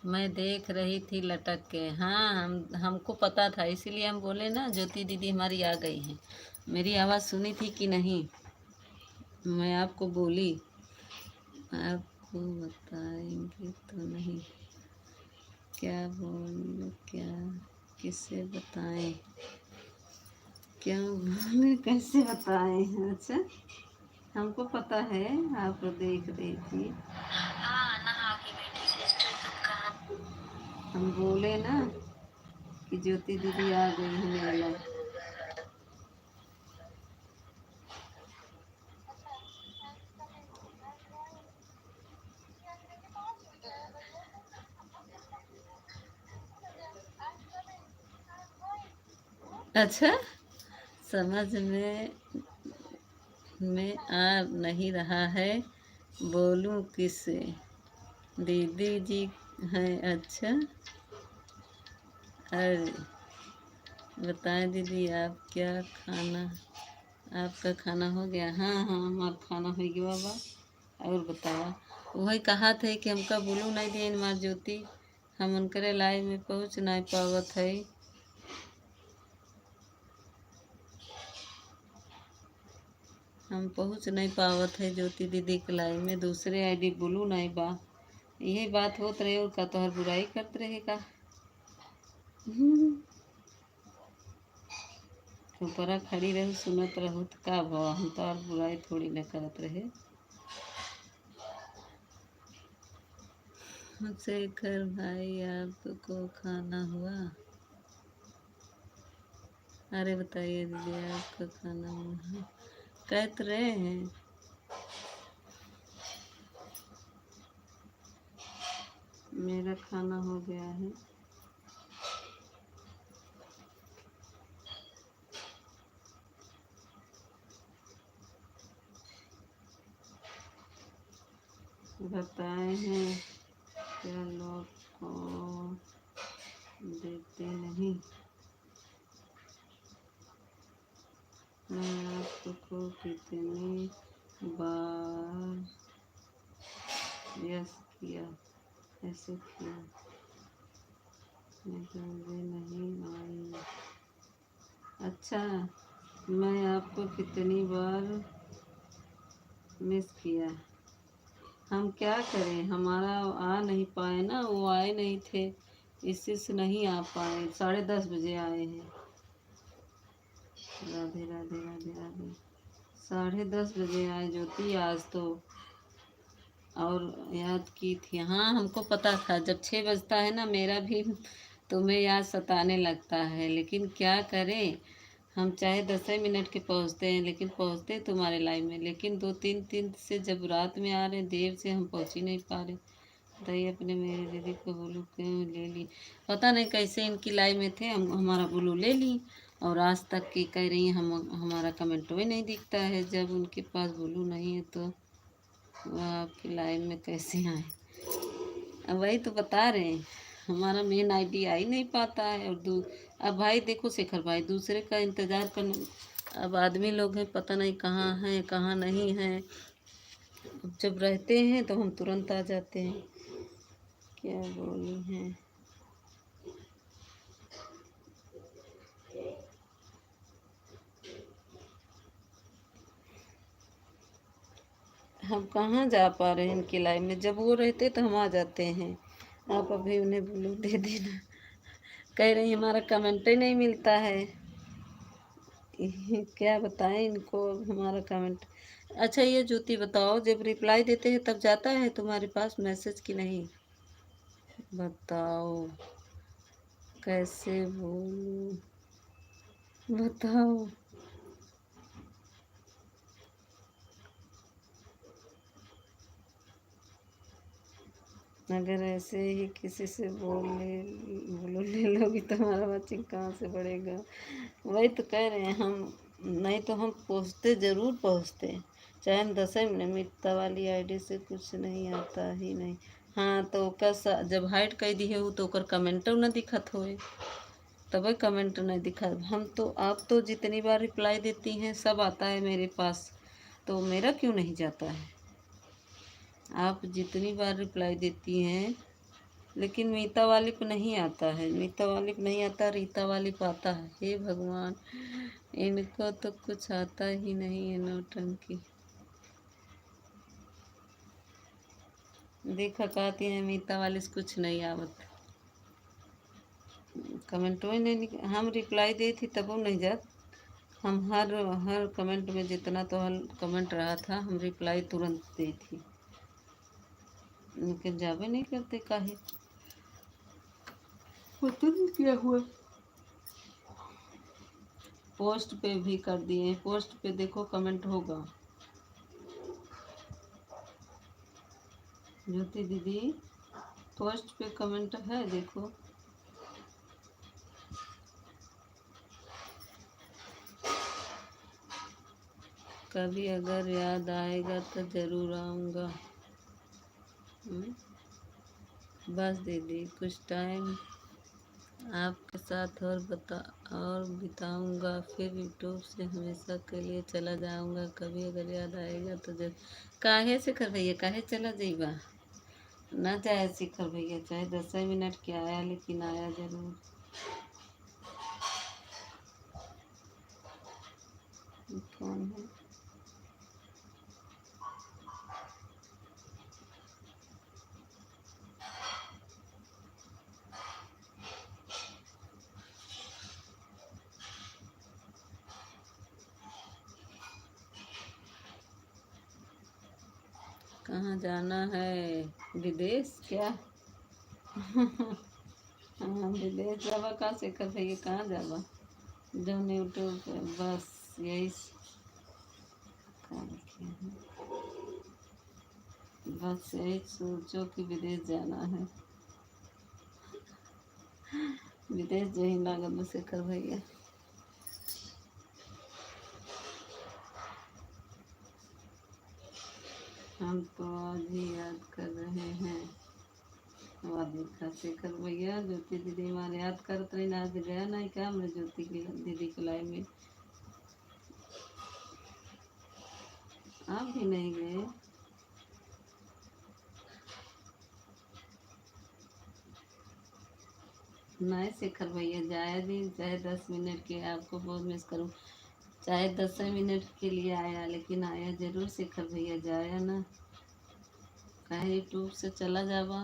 मैं देख रही थी लटक के। हाँ हमको पता था, इसीलिए हम बोले ना ज्योति दीदी हमारी आ गई हैं। मेरी आवाज़ सुनी थी कि नहीं? मैं आपको बोली आपको बताएंगे तो नहीं, क्या बोल क्या किसे बताएं, क्या बोले कैसे बताएं? अच्छा हमको पता है आप देख रही थी। हम बोले ना कि ज्योति दीदी आ गई है मेरे लिए। अच्छा समझ में आ नहीं रहा है, बोलूं किससे? दीदी जी हैं। अच्छा अरे बताएं दीदी आप क्या खाना, आपका खाना हो गया? हाँ हाँ हमारा खाना हो गया बाबा। और बतावा वही कहा थे कि हमका बोलू नहीं दिए हमार ज्योति, हम उनकरे लाइव में पहुँच नहीं पावत है। हम पहुँच नहीं पावत है ज्योति दीदी के लाइन में, दूसरे आईडी बोलू नहीं बा। यही बात होत रहे और का तोहर बुराई करत रहे का। ऊपरा खड़ी रहू सुनत रहू तो का भवा, हम तो और बुराई थोड़ी न करत रहे। शेखर भाई आपको खाना हुआ? अरे बताइए दीदी आपका खाना हुआ? कहत रहे हैं मेरा खाना हो गया है। बताए हैं क्या लोग को देते नहीं। मैं आपको कितनी बार यस किया, ऐसे किया, मैं समझे नहीं आई। अच्छा, मैं आपको कितनी बार मिस किया। हम क्या करें, हमारा आ नहीं पाए ना, वो आए नहीं थे, इससे से नहीं आ पाए। 10:30 बजे आए हैं। राधे राधे राधे राधे। 10:30 बजे आए ज्योति आज तो, और याद की थी। हाँ हमको पता था जब 6 बजता है ना मेरा भी तुम्हें याद सताने लगता है, लेकिन क्या करें, हम चाहे 10 मिनट के पहुँचते हैं लेकिन पहुँचते तुम्हारे लाइन में, लेकिन 2-3 दिन से जब रात में आ रहे देर से हम पहुँच ही नहीं पा रहे। बताइए अपने मेरे दीदी को बोलू क्यों ले ली, पता नहीं कैसे इनकी लाइन में थे, हम हमारा बोलू ले ली। और आज तक की कह रही हैं हम हमारा कमेंट भी नहीं दिखता है, जब उनके पास बोलू नहीं है तो वह आपकी लाइन में कैसे आए। अब वही तो बता रहे हैं, हमारा मेन आईडी आ ही नहीं पाता है। और अब भाई देखो शेखर भाई, दूसरे का इंतज़ार करना, अब आदमी लोग हैं पता नहीं कहाँ हैं कहाँ नहीं हैं। अब जब रहते हैं तो हम तुरंत आ जाते हैं। क्या बोली हैं, हम कहाँ जा पा रहे हैं इनकी लाइन में, जब वो रहते तो हम आ जाते हैं। आप अभी उन्हें ब्लू दे देना। कह रही हमारा कमेंट ही नहीं मिलता है। क्या बताएं इनको अब हमारा कमेंट। अच्छा ये ज्योति बताओ, जब रिप्लाई देते हैं तब जाता है तुम्हारे पास मैसेज कि नहीं? बताओ कैसे बोलूं, बताओ। अगर ऐसे ही किसी से बोलो ले लोगी तो हमारा मैचिंग कहाँ से बढ़ेगा। वही तो कह रहे हैं हम, नहीं तो हम पहुँचते ज़रूर पहुँचते, चाहे हम 10 मिनट वाली आईडी से कुछ नहीं आता ही नहीं। हाँ तो ओकर जब हाइड कर दी है वो तो ओकर कमेंट न दिखत होए, तब कमेंट नहीं दिखा। हम तो आप तो जितनी बार रिप्लाई देती हैं सब आता है मेरे पास, तो मेरा क्यों नहीं जाता है? आप जितनी बार रिप्लाई देती हैं, लेकिन मीता वाली पे नहीं आता है, मीता वाली पे नहीं आता, रीता वाली पे आता है। हे भगवान, इनको तो कुछ आता ही नहीं है, नौटंकी। देखा कहती हैं मीता वाली से कुछ नहीं आवत, कमेंट में नहीं हम रिप्लाई दी थी तब वो नहीं जात। हम हर हर कमेंट में जितना तो हर कमेंट रहा था हम रिप्लाई तुरंत दी थी, लेकिन जावे नहीं करते काहे, पता नहीं क्या हुआ। पोस्ट पे भी कर दिए, पोस्ट पे देखो कमेंट होगा। ज्योति दीदी पोस्ट पे कमेंट है देखो। कभी अगर याद आएगा तो ज़रूर आऊँगा। बस दीदी कुछ टाइम आपके साथ और बिताऊँगा, फिर यूट्यूब से हमेशा के लिए चला जाऊँगा। कभी अगर याद आएगा तो जब काहे से कर भैया काहे चला जाइबा, ना जाए शिखर भैया, चाहे 10 मिनट के आया लेकिन आया जरूर। कौन है? कहाँ जाना है? विदेश क्या? हाँ विदेश जावा का शेखर भैया, कहाँ जावा? जो यूट्यूब पे बस यही काम किया है। बस यही सोचो कि विदेश जाना है। विदेश जही लागत में शेखर भैया। हम तो आज ही याद कर रहे हैं। वादिका शेखर भैया ज्योति दीदी हमारे याद करत रही, आज गया नहीं क्या हमने ज्योति की दीदी के लाए में? आप भी नहीं गए? नहीं शेखर भैया जाए दिन चाहे 10 मिनट के, आपको बहुत मिस करूँ। चाहे 10 मिनट के लिए आया, लेकिन आया जरूर शेखर भैया, जाया ना कहे यूट्यूब से चला जावा।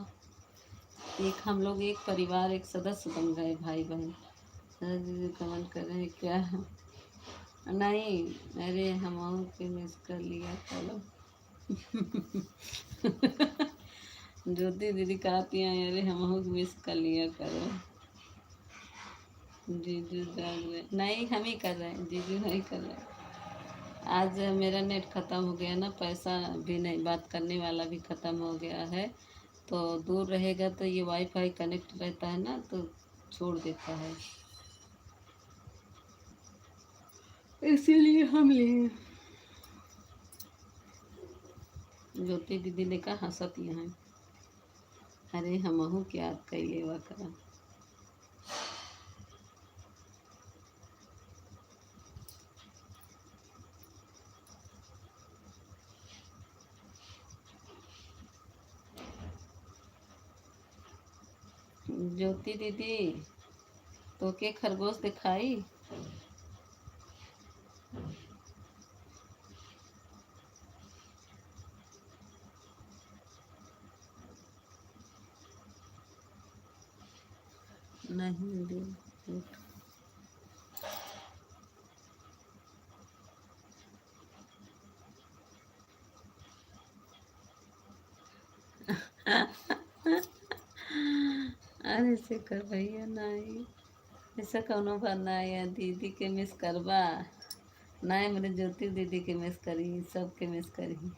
एक हम लोग एक परिवार, एक सदस्य बन गए, भाई बहन। दीदी कमेंट कर रहे हैं क्या? नहीं, अरे हम के मिस कर लिया चलो। ज्योति दीदी कहती हैं अरे हम मिस कर लिया करो। जीजू जाग रहे नहीं, हम ही कर रहे हैं, जीजू नहीं कर रहे। आज मेरा नेट ख़त्म हो गया ना, पैसा भी नहीं, बात करने वाला भी ख़त्म हो गया है। तो दूर रहेगा तो ये वाईफाई कनेक्ट रहता है ना, तो छोड़ देता है, इसीलिए हम लिए। ज्योति दीदी ने कहा हंसत यहाँ, अरे हमहू क्या याद कैले वा करा। ज्योति दीदी तो के खरगोश दिखाई? नहीं दी। अरे शेखर भैया नहीं, ऐसा कौनो बनना है? दीदी के मिस करवा नहीं, मेरे ज्योति दीदी के मिस करी, सबके मिस करी।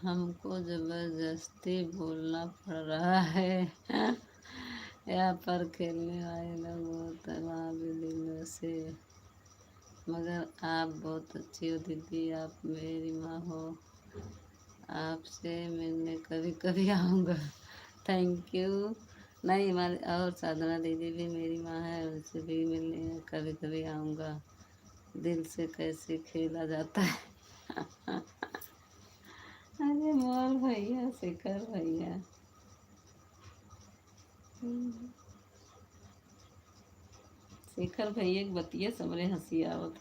हमको जबरदस्ती बोलना पड़ रहा है। यहाँ पर खेलने वाले लोग बहुत अभावी दिलों से, मगर आप बहुत अच्छी हो दीदी, आप मेरी माँ हो, आपसे मिलने कभी कभी आऊँगा। Thank you. नहीं, हमारे और साधना दीदी भी मेरी माँ है, उनसे भी मिलने कभी कभी आऊँगा। दिल से कैसे खेला जाता है। अरे मोल भैया, शेखर भैया। शेखर भैया के बतिया समरे हंसी आवत।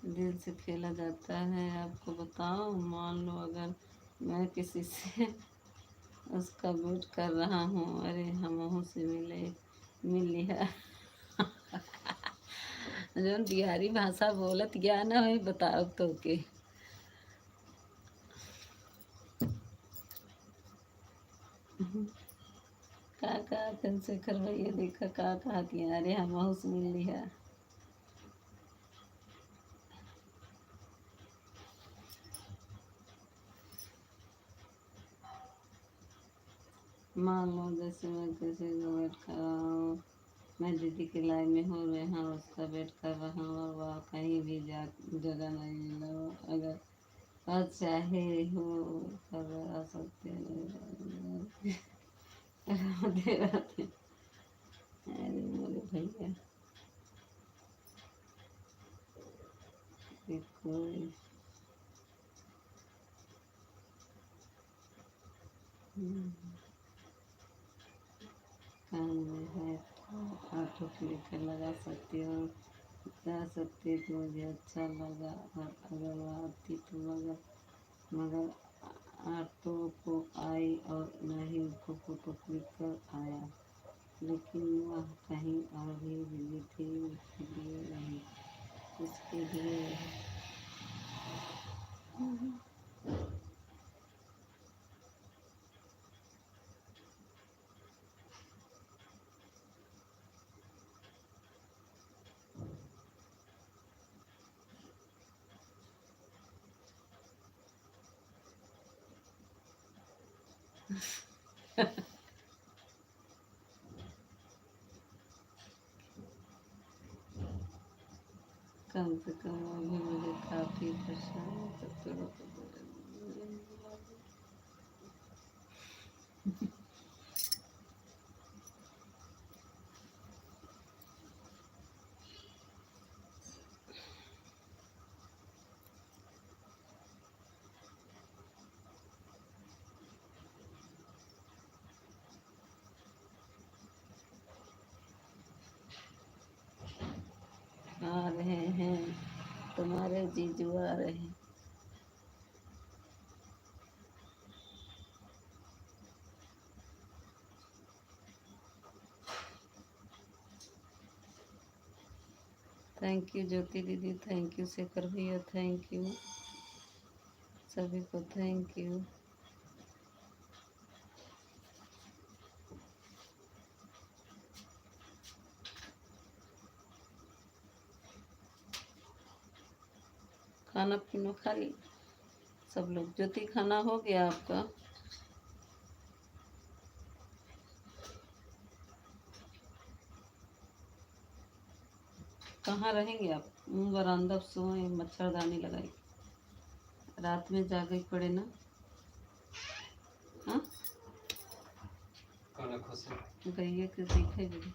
दिल से खेला जाता है, आपको बताओ, मान लो अगर मैं किसी से उसका वेट कर रहा हूँ, अरे हम से मिल लिया। जो बिहारी भाषा बोलत गया ना वही बताओ तो के। का फिर शेखर भैया देखा का कहा कि अरे हम से मिल लिया। मान लो जैसे मैं किसी का वेट कर रहा हूँ, मैं दीदी की लाइन में हूँ, यहाँ उसका वेट कर रहा हूँ, और वह कहीं भी जगह नहीं लो, अगर और चाहे हो कर आ सकते हैं। राधे राधे। अरे मेरे भैया देखो, काम में है। ऑटो क्लिक लगा सकती हूँ, कह सकती हूँ कि मुझे अच्छा लगा और अगर वह आती तो मगर ऑटो को आई और नहीं उसको फोटो क्लिक कर आया, लेकिन वह कहीं और भी बिजी थी। उसके लिए कम से कम अभी मुझे काफ़ी परेशान है, सब चलो तो बोले आ रहे हैं, तुम्हारे जीजू आ रहे हैं। थैंक यू ज्योति दीदी, थैंक यू शेखर भैया, थैंक यू सभी को, थैंक यू। खाना पीना खा ली सब लोग? ज्योति खाना हो गया आपका? कहाँ रहेंगे आप? बरामदा सोए, मच्छरदानी लगाई, रात में जागे पड़े ना। हाँ गइए के दिखे भी।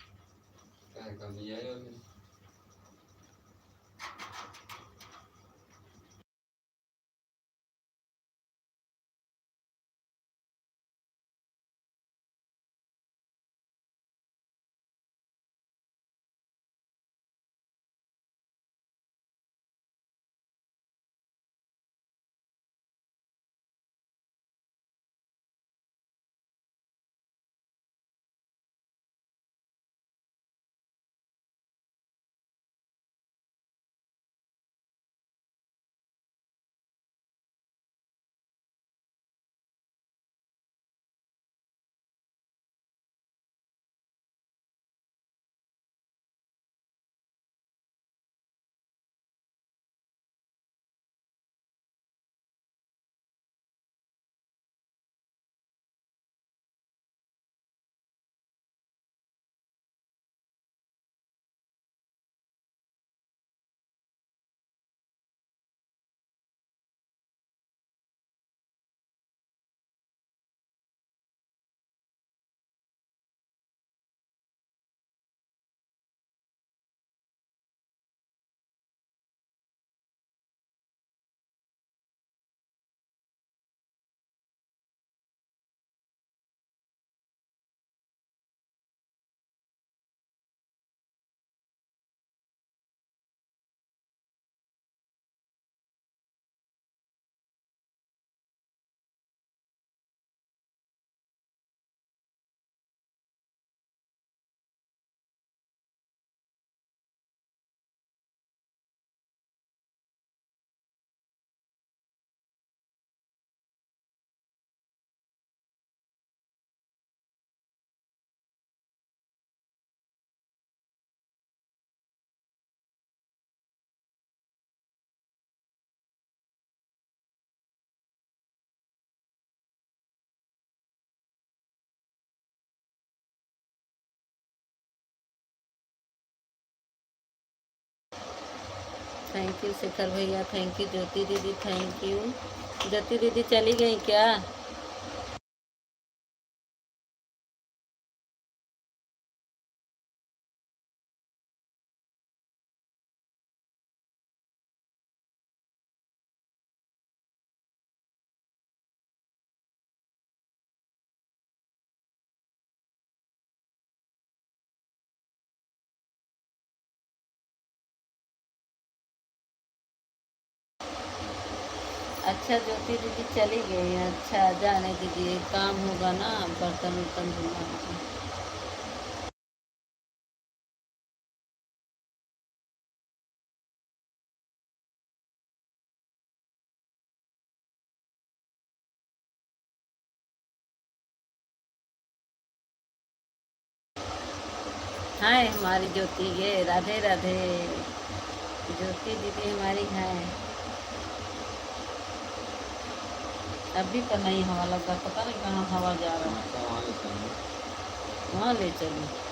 थैंक यू शेखर भैया, थैंक यू ज्योति दीदी, थैंक यू। ज्योति दीदी चली गई क्या? अच्छा ज्योति दीदी चली गई। अच्छा जाने दीजिए, काम होगा ना, बर्तन उर्तन धोना होगा। हाय हमारी ज्योति, ये राधे राधे। ज्योति दीदी हमारी है। अभी तो नहीं हवा लगा, पता नहीं कहाँ हवा जा रहा है। वहाँ ले चलो।